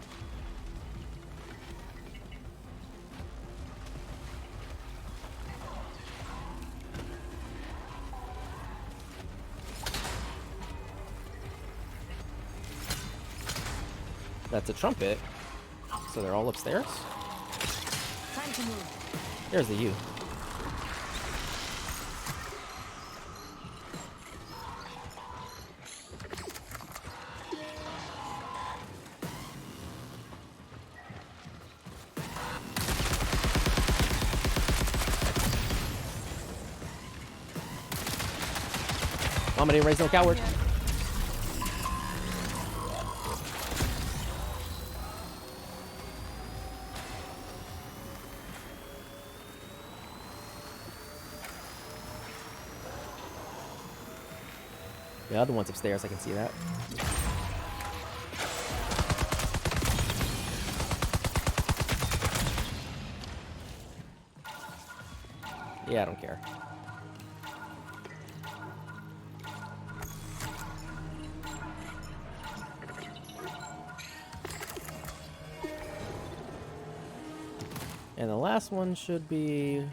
A: That's a trumpet. So they're all upstairs?
B: Time to move.
A: There's the U. Mama didn't raise no coward. The other one's upstairs, I can see that. Yeah, I don't care. And the last one should be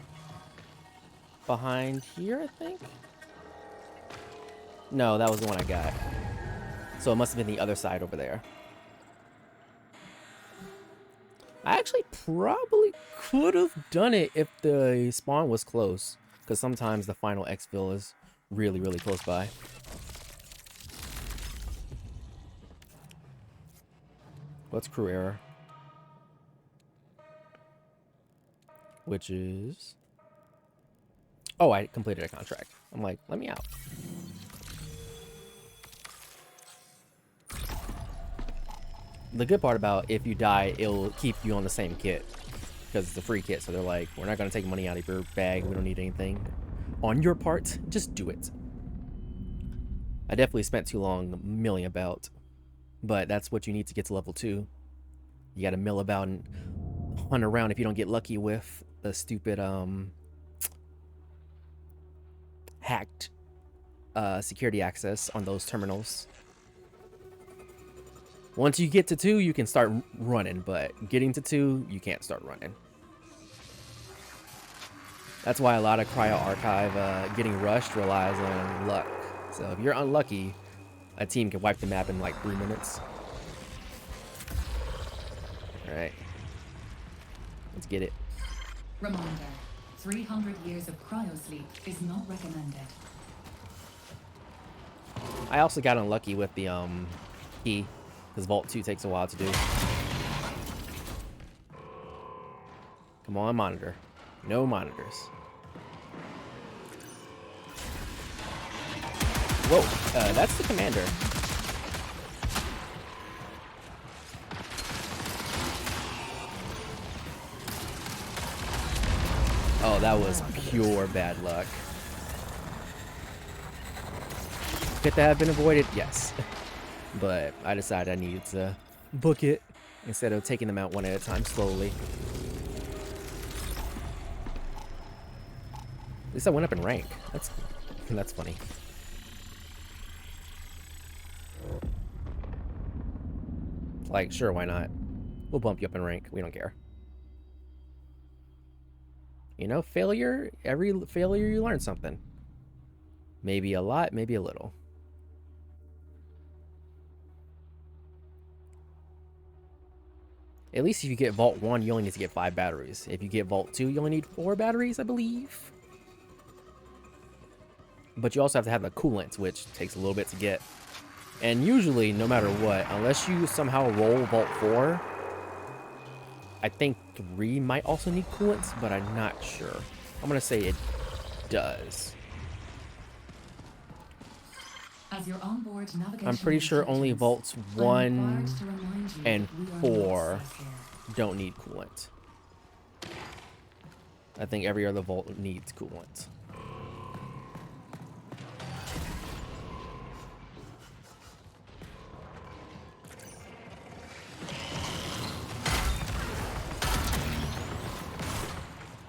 A: behind here, I think? No, that was the one I got. So it must have been the other side over there. I actually probably could have done it if the spawn was close. Because sometimes the final exfil is really, really close by. What's crew error? Which is... Oh, I completed a contract. I'm like, let me out. The good part about if you die, it'll keep you on the same kit. Because it's a free kit, so they're like, we're not going to take money out of your bag. We don't need anything. On your part, just do it. I definitely spent too long milling about. But that's what you need to get to level 2. You got to mill about and hunt around if you don't get lucky with the stupid hacked security access on those terminals. Once you get to 2, you can start running, but getting to 2, you can't start running. That's why a lot of Cryo Archive getting rushed relies on luck. So if you're unlucky, a team can wipe the map in like 3 minutes. Alright. Let's get it.
F: Reminder, 300 years of cryosleep is not recommended.
A: I also got unlucky with the key, because Vault 2 takes a while to do. Come on, monitor. No monitors. Whoa, that's the commander. Oh, that was pure bad luck. Could that have been avoided? Yes. But I decided I needed to book it instead of taking them out one at a time slowly. At least I went up in rank. That's funny. Like, sure, why not? We'll bump you up in rank. We don't care. You know, failure, every failure you learn something. Maybe a lot, maybe a little. At least if you get Vault 1, you only need to get 5 batteries. If you get Vault 2, you only need 4 batteries, I believe. But you also have to have the coolant, which takes a little bit to get. And usually, no matter what, unless you somehow roll Vault 4, I think 3 might also need coolants, but I'm not sure. I'm going to say it does.
F: As your onboard navigation
A: I'm pretty sure only
F: intelligence,
A: Vaults
F: I'm
A: 1
F: required to remind you
A: and
F: that we are
A: 4
F: monsters here.
A: don't need coolant. I think every other Vault needs coolant.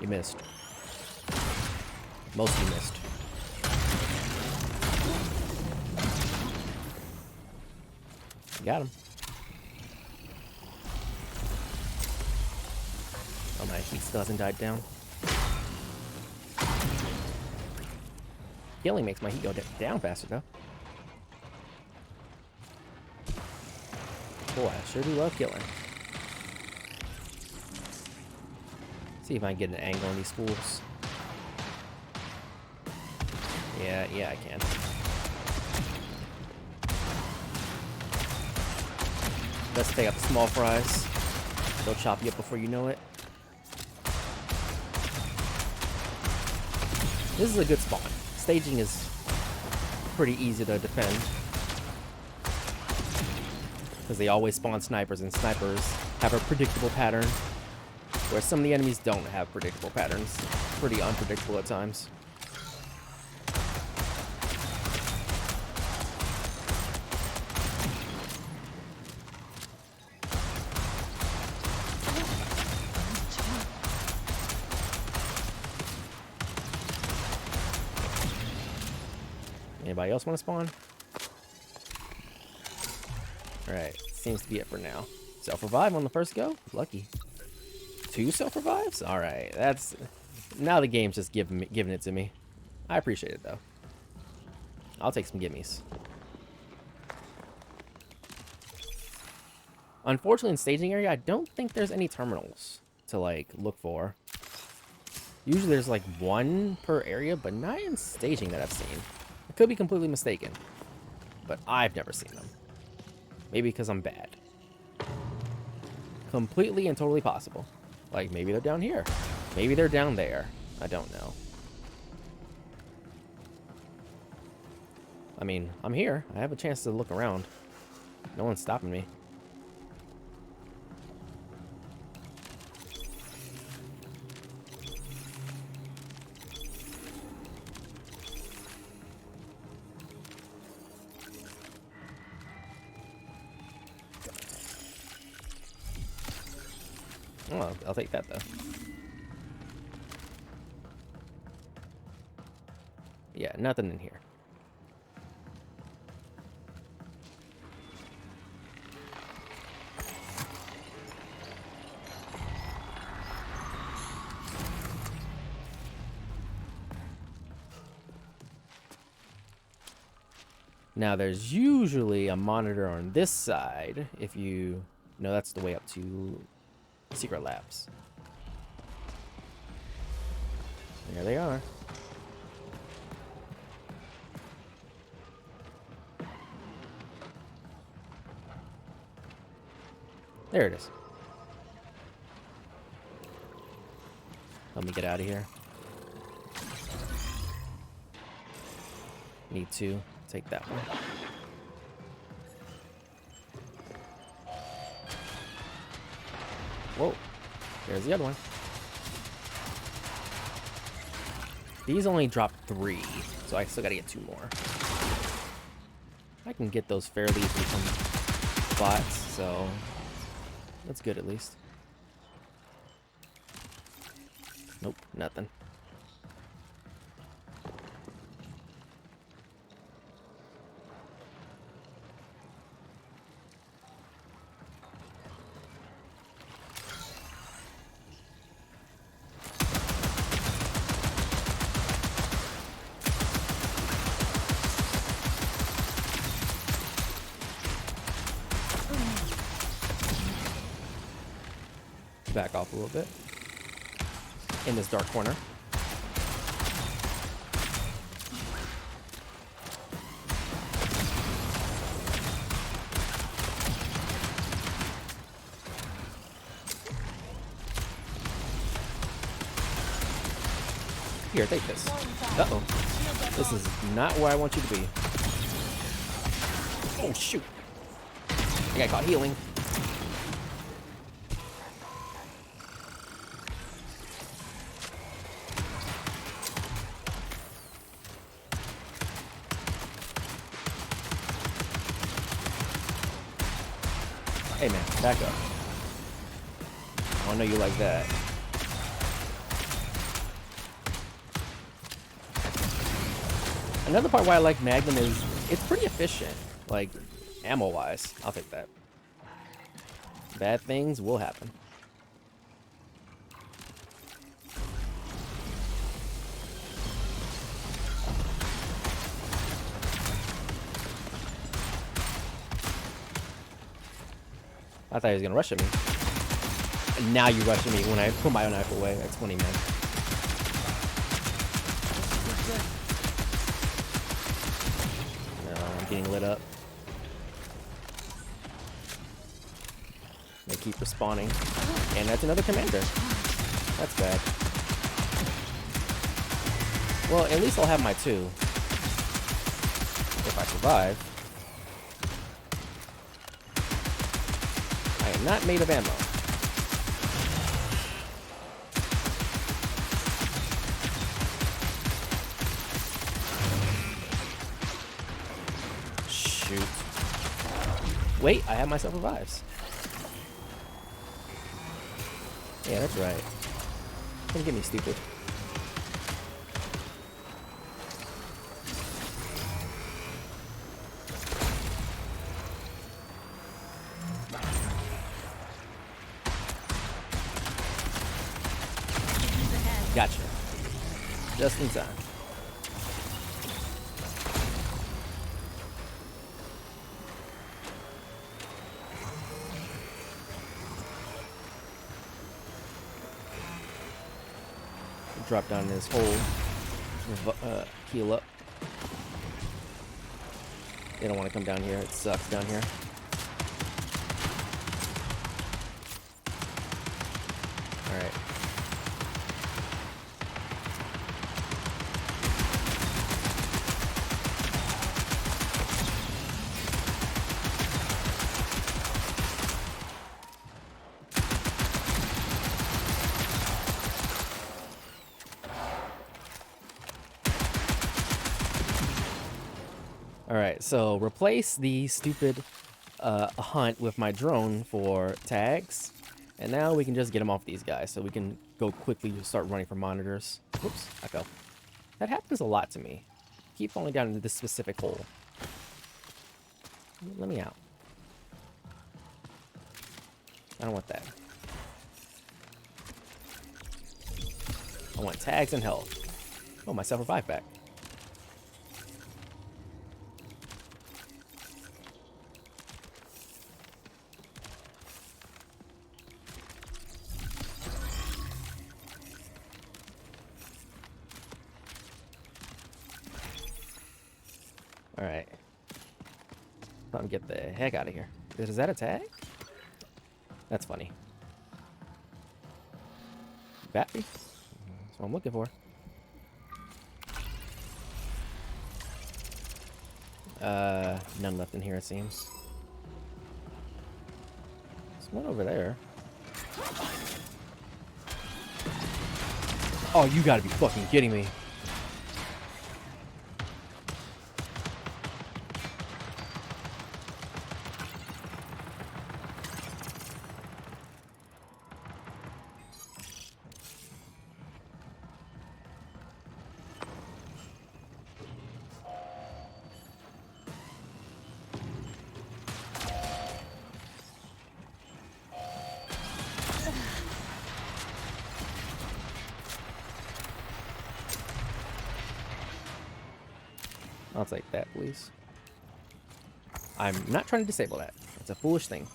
A: You missed. Most of you missed. Got him. Oh, my heat still hasn't died down. Healing makes my heat go down faster, though. Boy, I sure do love killing. See if I can get an angle on these fools. Yeah, I can. Let's take out the small fries. They'll chop you up before you know it. This is a good spawn. Staging is pretty easy to defend. Because they always spawn snipers, and snipers have a predictable pattern. Where some of the enemies don't have predictable patterns. Pretty unpredictable at times. Anybody else want to spawn? Alright, seems to be it for now. Self-revive on the first go? Lucky. 2 self-revives? Alright, that's... Now the game's just giving it to me. I appreciate it, though. I'll take some gimmies. Unfortunately, in staging area, I don't think there's any terminals to, like, look for. Usually there's, like, 1 per area, but not in staging that I've seen. I could be completely mistaken. But I've never seen them. Maybe because I'm bad. Completely and totally possible. Like, maybe they're down here. Maybe they're down there. I don't know. I mean, I'm here. I have a chance to look around. No one's stopping me. Oh, I'll take that, though. Yeah, nothing in here. Now, there's usually a monitor on this side if you... No, that's the way up to Secret Labs. There they are. There it is. Let me get out of here. Need to take that one. Whoa. There's the other one. These only drop 3, so I still gotta get 2 more. I can get those fairly easily from bots, so that's good at least. Nope, nothing. Back off a little bit in this dark corner. Here, take this. Uh-oh. This is not where I want you to be. Oh, shoot. I got caught healing. Hey man, back up. I don't know you like that. Another part why I like Magnum is it's pretty efficient, like ammo-wise. I'll take that. Bad things will happen. I thought he was gonna rush at me. And now you rush at me when I put my knife away. That's funny, man. No, I'm getting lit up. They keep respawning. And that's another commander. That's bad. Well, at least I'll have my 2. If I survive. I am not made of ammo. Shoot. Wait, I have myself revives. Yeah, that's right. Don't get me stupid. Gotcha. Just in time. Drop down in this hole. Heal up. They don't want to come down here. It sucks down here. Alright. Alright, so replace the stupid hunt with my drone for tags. And now we can just get them off these guys. So we can go quickly start running for monitors. Whoops, I fell. That happens a lot to me. Keep falling down into this specific hole. Let me out. I don't want that. I want tags and health. Oh, my self-revive back. Alright. Time to get the heck out of here. Is that a tag? That's funny. Battery? That's what I'm looking for. None left in here, it seems. There's one over there. Oh, you gotta be fucking kidding me. I'll take that, please. I'm not trying to disable that. It's a foolish thing.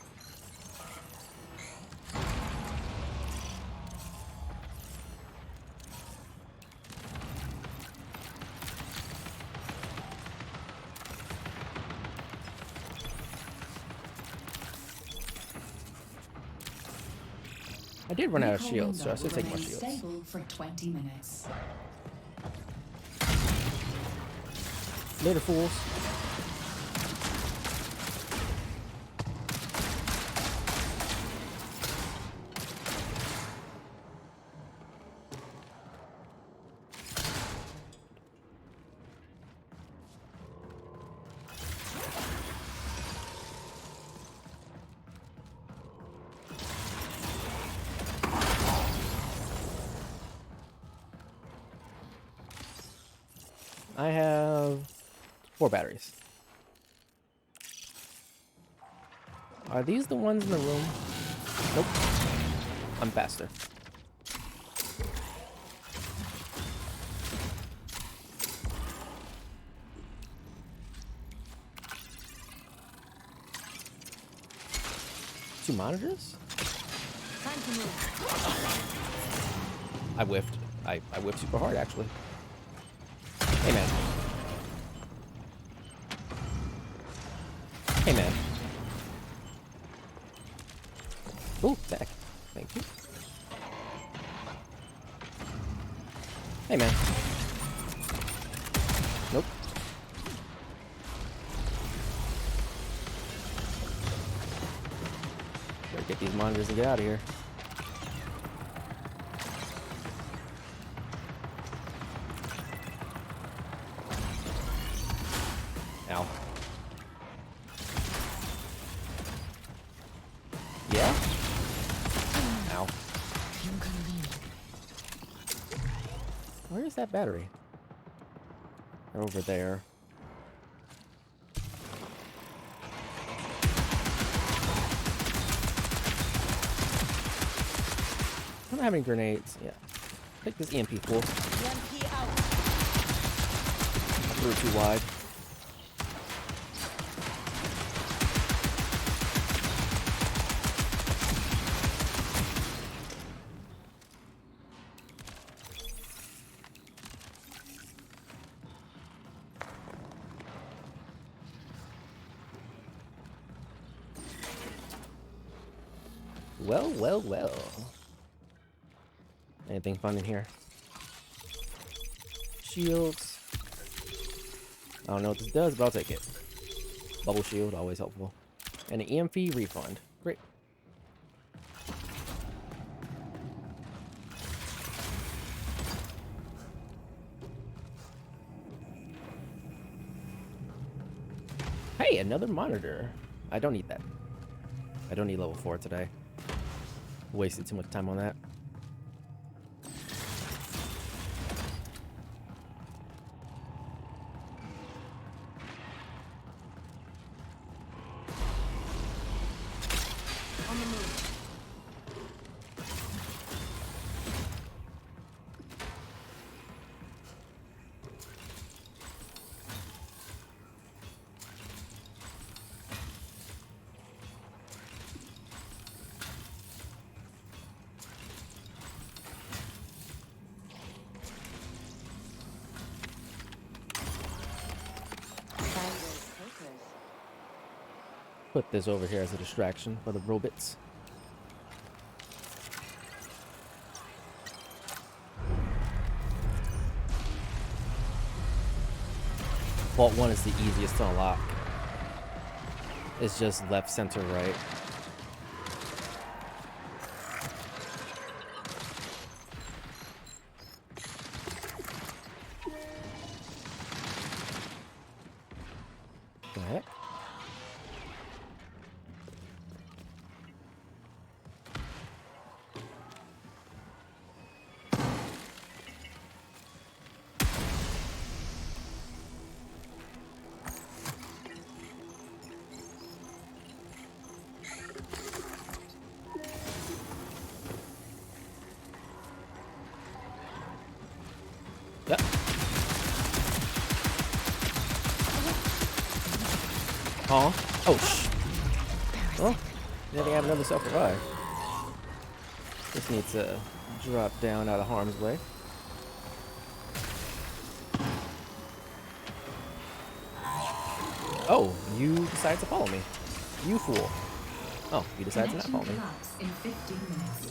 A: I did run out of
F: Recall
A: shields, so I
F: window
A: should take
F: will
A: more
F: remain
A: shields.
F: stable for 20 minutes.
A: Later, fools. I have 4 batteries. Are these the ones in the room? Nope. I'm faster. Two monitors?
B: Time to move.
A: I whiffed. I whiffed super hard, actually. Hey, man. Hey, man. Ooh, tech. Thank you. Hey, man. Nope. Better get these monitors and get out of here. Ow. Yeah? Ow. Where is that battery? They're over there. I don't have any grenades. Yeah. Take this EMP fool.
B: EMP out.
A: I threw it too wide. Well, well, well. Anything fun in here? Shields. I don't know what this does, but I'll take it. Bubble shield, always helpful. And an EMP refund. Great. Hey, another monitor. I don't need that. I don't need level 4 today. Wasted too much time on that.
B: On the move.
A: Put this over here as a distraction for the robots. Vault 1 is the easiest to unlock. It's just left, center, right. The heck? Yep. Huh? Oh, well, yeah, they have another self-revive. Just needs to drop down out of harm's way. Oh, you decided to follow me. You fool. Oh, you decided to not follow me.
F: Collapse in 15 minutes.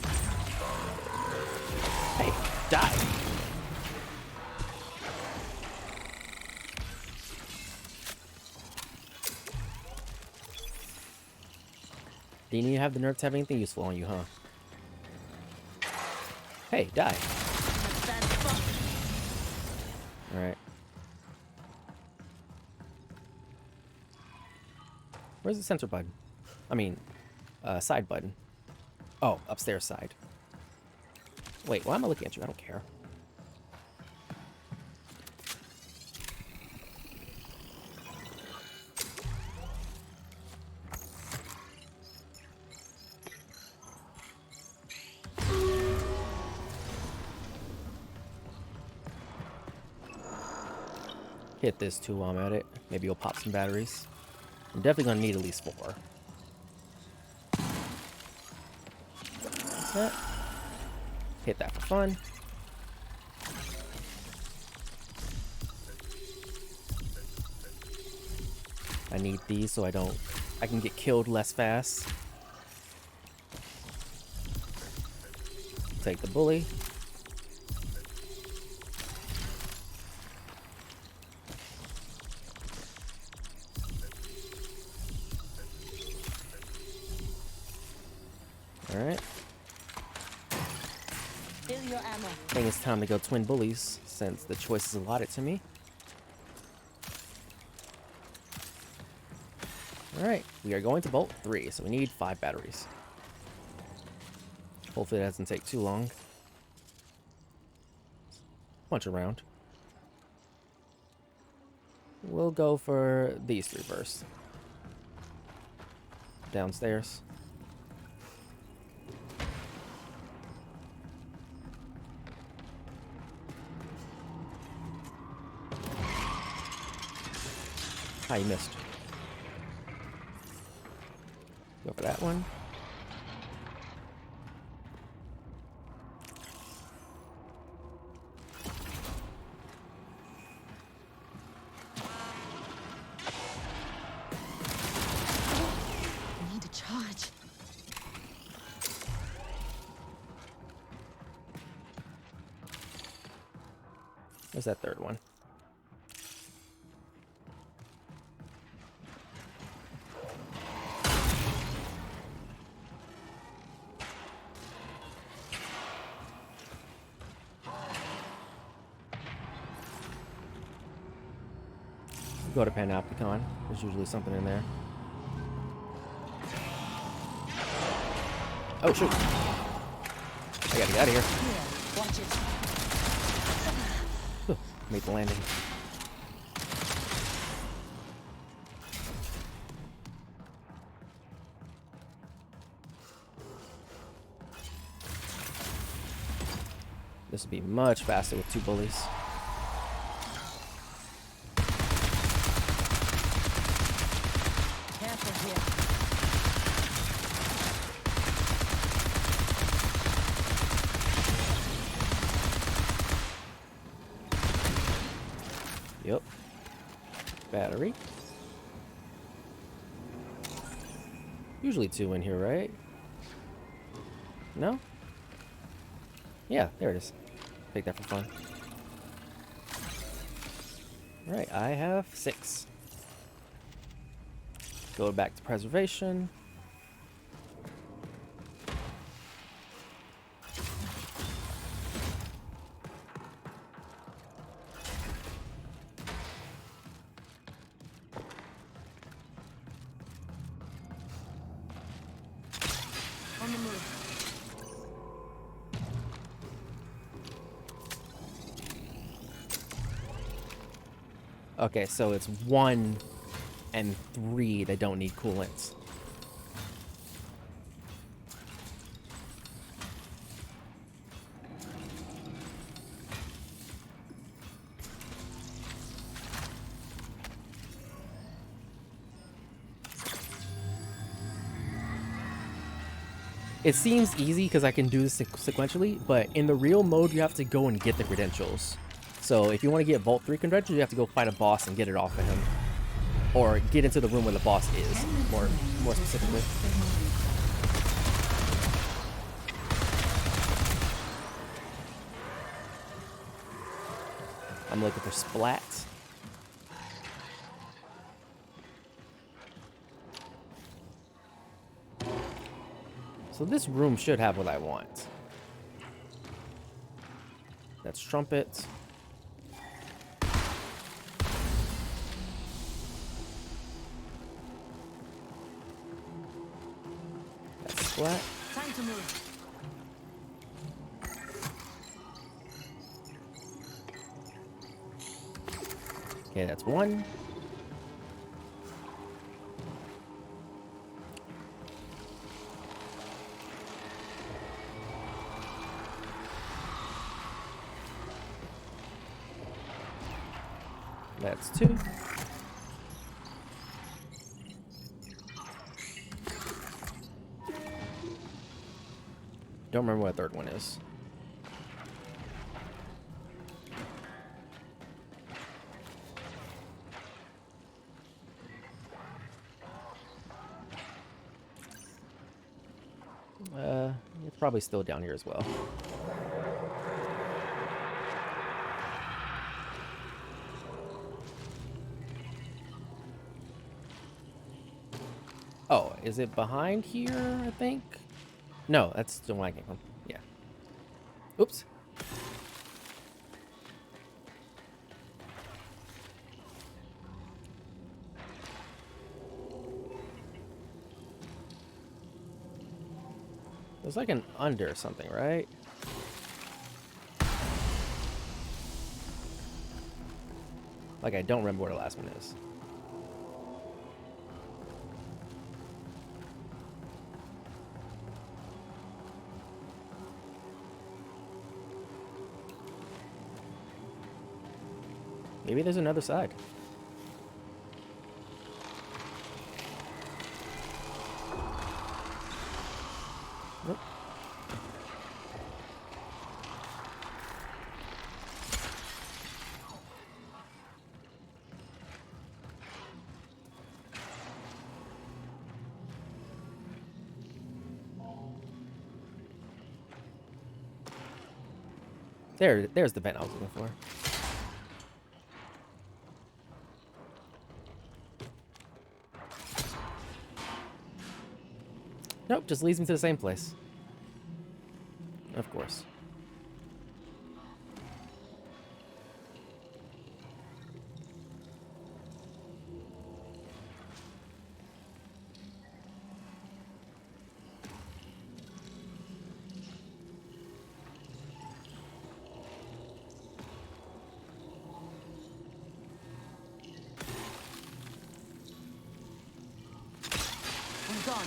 A: Hey, die! Didn't you have the nerve to have anything useful on you, huh? Hey, die. Alright. Where's the center button? I mean, side button. Oh, upstairs side. Wait, why am I looking at you? I don't care. Hit this too while I'm at it. Maybe you'll pop some batteries. I'm definitely gonna need at least 4. That's that. Hit that for fun. I need these so I can get killed less fast. Take the bully. Alright.
B: Fill your ammo.
A: I think it's time to go twin bullies since the choice is allotted to me. Alright, we are going to bolt 3, so we need 5 batteries. Hopefully it doesn't take too long. Punch around. We'll go for these 3 first. Downstairs. Ah, you missed. Go for that one.
B: I need to charge.
A: Where's that 3rd one? Go to Panopticon. There's usually something in there. Oh, shoot. I gotta get out of here.
B: Here, watch it.
A: Whew, made the landing. This would be much faster with 2 bullies.
B: Careful here.
A: Yep. Battery. Usually 2 in here, right? No? Yeah, there it is. Take that for fun. Right, I have 6. Go back to preservation.
B: On the move.
A: Okay, so it's 1 and 3 that don't need coolants. It seems easy because I can do this sequentially, but in the real mode, you have to go and get the credentials. So if you want to get Vault 3 credentials, you have to go fight a boss and get it off of him. Or get into the room where the boss is, more specifically. I'm looking for splats. So this room should have what I want. That's trumpet. That's splat.
B: Time to move.
A: Okay, that's one. That's two. Don't remember what the third one is. It's probably still down here as well. Oh, is it behind here, I think? No, that's the one I came from. Yeah. Oops. There's like an under or something, right? Like, I don't remember what the last one is. Maybe there's another side. Nope. There's the vent I was looking for. Nope, just leads me to the same place. Of course.
B: I'm gone.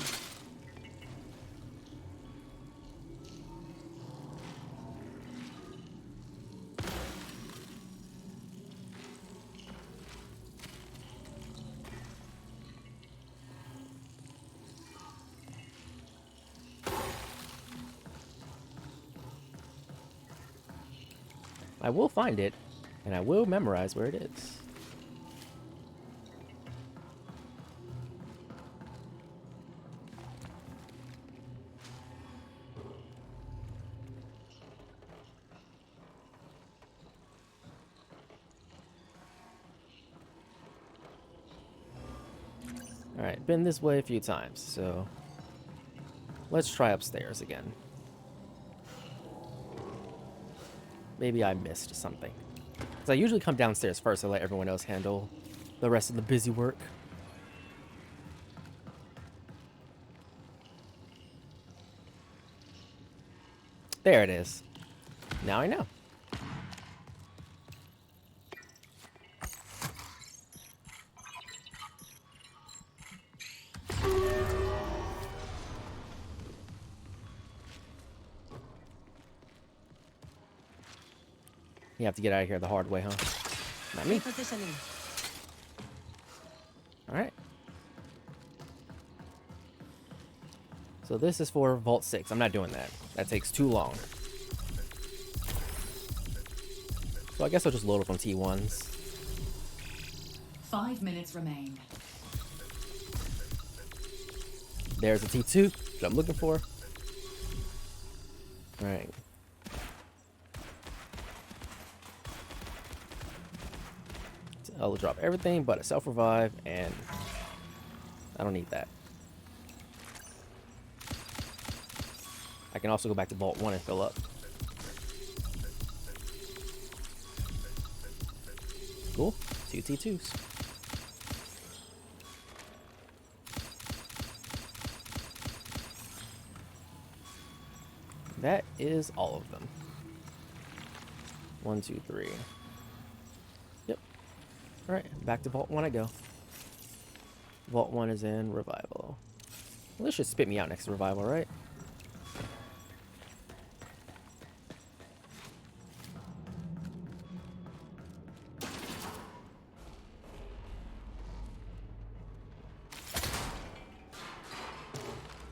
A: I will find it, and I will memorize where it is. Alright, been this way a few times, so let's try upstairs again. Maybe I missed something. Because I usually come downstairs first and let everyone else handle the rest of the busy work. There it is. Now I know. You have to get out of here the hard way, huh? Not me.
B: Repositioning.
A: Alright. So this is for Vault 6. I'm not doing that. That takes too long. So I guess I'll just load up on T1s.
F: 5 minutes remain.
A: There's a T2 that I'm looking for. Alright. So I'll drop everything but a self-revive, and I don't need that. I can also go back to Vault 1 and fill up. Cool. 2 T2s. That is all of them. 1, 2, 3. Yep. Alright, back to Vault 1 I go. Vault 1 is in Revival. Well, this should spit me out next to Revival, right?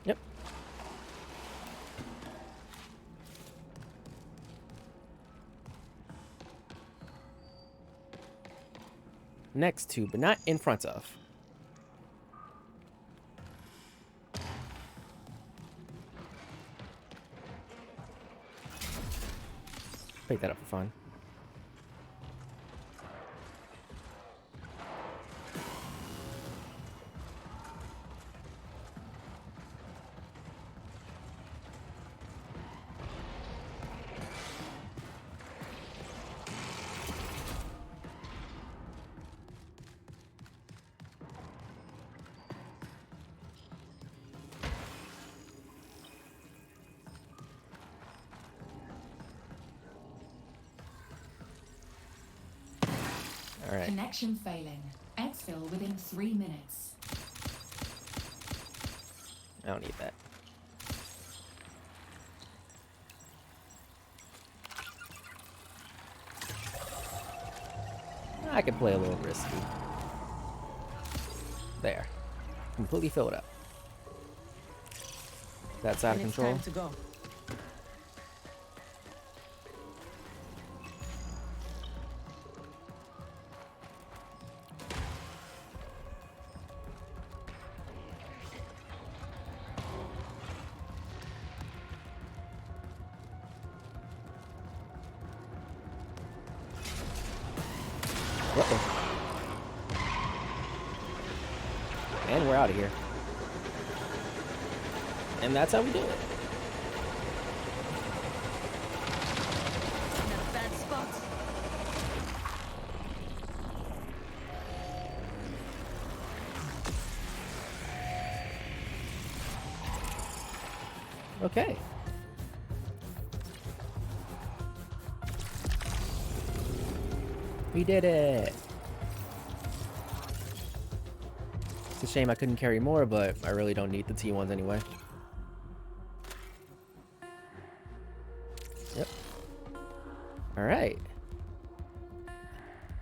A: Yep. Next to, but not in front of. Pick that up for fun. All right.
F: Connection failing. Exfil within 3 minutes.
A: I don't need that. I could play a little risky. There. Completely filled up. That's out of
E: And it's
A: control.
E: time to go.
A: Uh-oh. And we're out of here. And that's how we do it.
E: Not a bad spot.
A: Okay. We did it. It's a shame I couldn't carry more, but I really don't need the T1s anyway. Yep. Alright.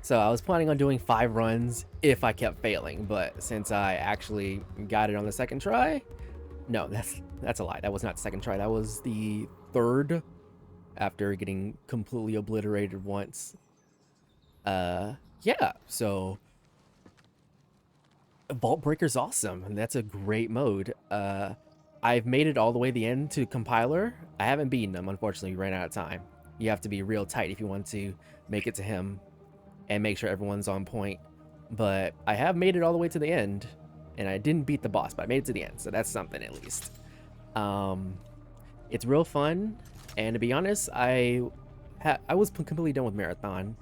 A: So I was planning on doing 5 runs if I kept failing, but since I actually got it on the second try, no, that's a lie. That was not the second try. That was the third after getting completely obliterated once. Yeah, so Vault Breaker's awesome, and that's a great mode. I've made it all the way to the end to Compiler. I haven't beaten him, unfortunately. We ran out of time. You have to be real tight if you want to make it to him and make sure everyone's on point. But I have made it all the way to the end, and I didn't beat the boss, but I made it to the end, so that's something at least. It's real fun, and to be honest, I was completely done with Marathon.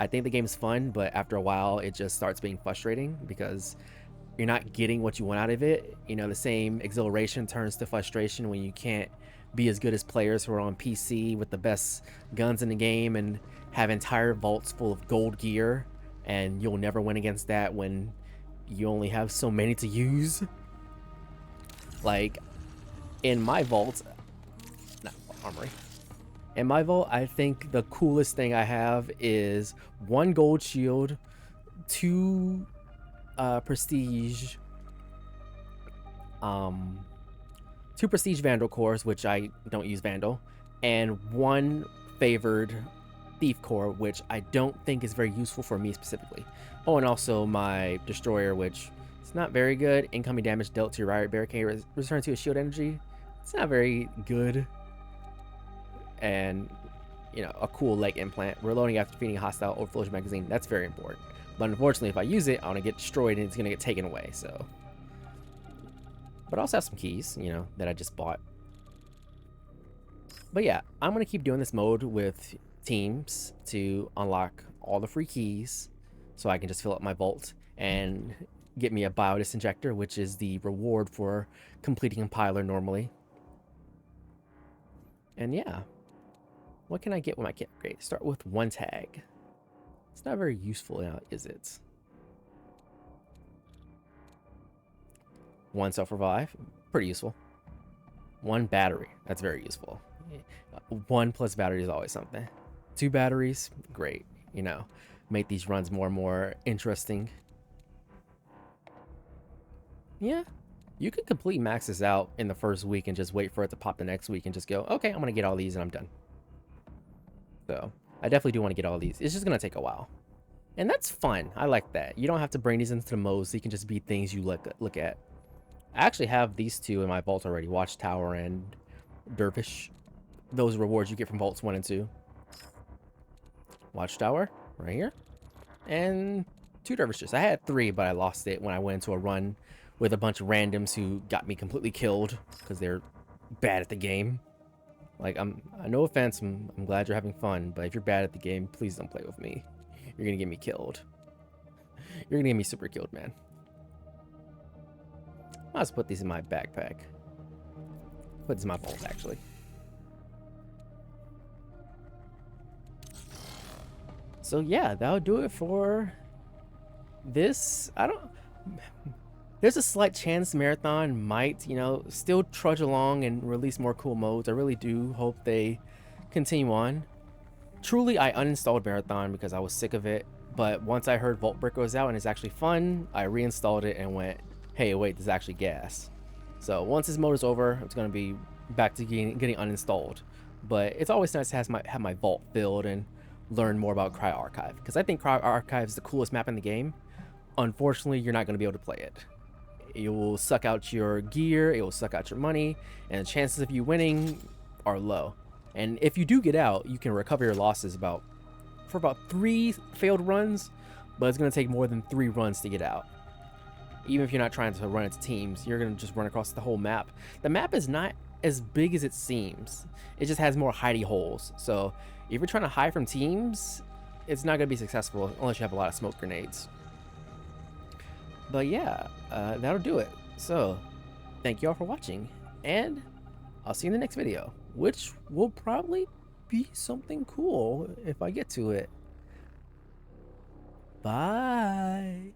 A: I think the game's fun, but after a while, it just starts being frustrating because you're not getting what you want out of it. You know, the same exhilaration turns to frustration when you can't be as good as players who are on PC with the best guns in the game and have entire vaults full of gold gear, and you'll never win against that when you only have so many to use. Like, in my vault, not armory. In my vault, I think the coolest thing I have is 1 gold shield, 2 prestige, 2 2 prestige Vandal cores, which I don't use Vandal, and 1 favored Thief core, which I don't think is very useful for me specifically. Oh, and also my Destroyer, which is not very good. Incoming damage dealt to your riot barricade return to a shield energy. It's not very good. And, you know, a cool leg implant. Reloading after defeating a hostile overflow magazine. That's very important. But unfortunately, if I use it, I'm gonna get destroyed and it's gonna get taken away. So, but I also have some keys, you know, that I just bought. But yeah, I'm gonna keep doing this mode with teams to unlock all the free keys, so I can just fill up my vault and get me a biodis injector, which is the reward for completing compiler normally. And yeah, what can I get with my kit upgrade? Start with 1 tag. It's not very useful now, is it? 1 self-revive, pretty useful. 1 battery, that's very useful. 1 plus battery is always something. 2 batteries, great. You know, make these runs more and more interesting. Yeah, you could complete maxes out in the first week and just wait for it to pop the next week and just go, okay, I'm gonna get all these and I'm done. So I definitely do want to get all these. It's just gonna take a while, and that's fun. I like that. You don't have to bring these into the modes. You can just be things you look at. I actually have these 2 in my vault already: Watchtower and Dervish. Those rewards you get from vaults 1 and 2. Watchtower right here, and 2 dervishes. I had 3, but I lost it when I went into a run with a bunch of randoms who got me completely killed because they're bad at the game. Like, no offense, I'm glad you're having fun, but if you're bad at the game, please don't play with me. You're gonna get me killed. You're gonna get me super killed, man. I'll just put these in my backpack. Put this in my vault, actually. So yeah, that'll do it for this. There's a slight chance Marathon might, you know, still trudge along and release more cool modes. I really do hope they continue on. Truly, I uninstalled Marathon because I was sick of it, but once I heard Vault Brick was out and it's actually fun, I reinstalled it and went, hey, wait, this is actually gas. So once this mode is over, it's going to be back to getting uninstalled. But it's always nice to have my vault filled and learn more about Cryo Archive, because I think Cryo Archive is the coolest map in the game. Unfortunately, you're not going to be able to play it. It will suck out your gear, it will suck out your money, and the chances of you winning are low. And if you do get out, you can recover your losses for about 3 failed runs, but it's going to take more than 3 runs to get out. Even if you're not trying to run into teams, you're going to just run across the whole map. The map is not as big as it seems. It just has more hidey holes. So if you're trying to hide from teams, it's not going to be successful unless you have a lot of smoke grenades. But yeah, that'll do it. So thank you all for watching, and I'll see you in the next video, which will probably be something cool if I get to it. Bye.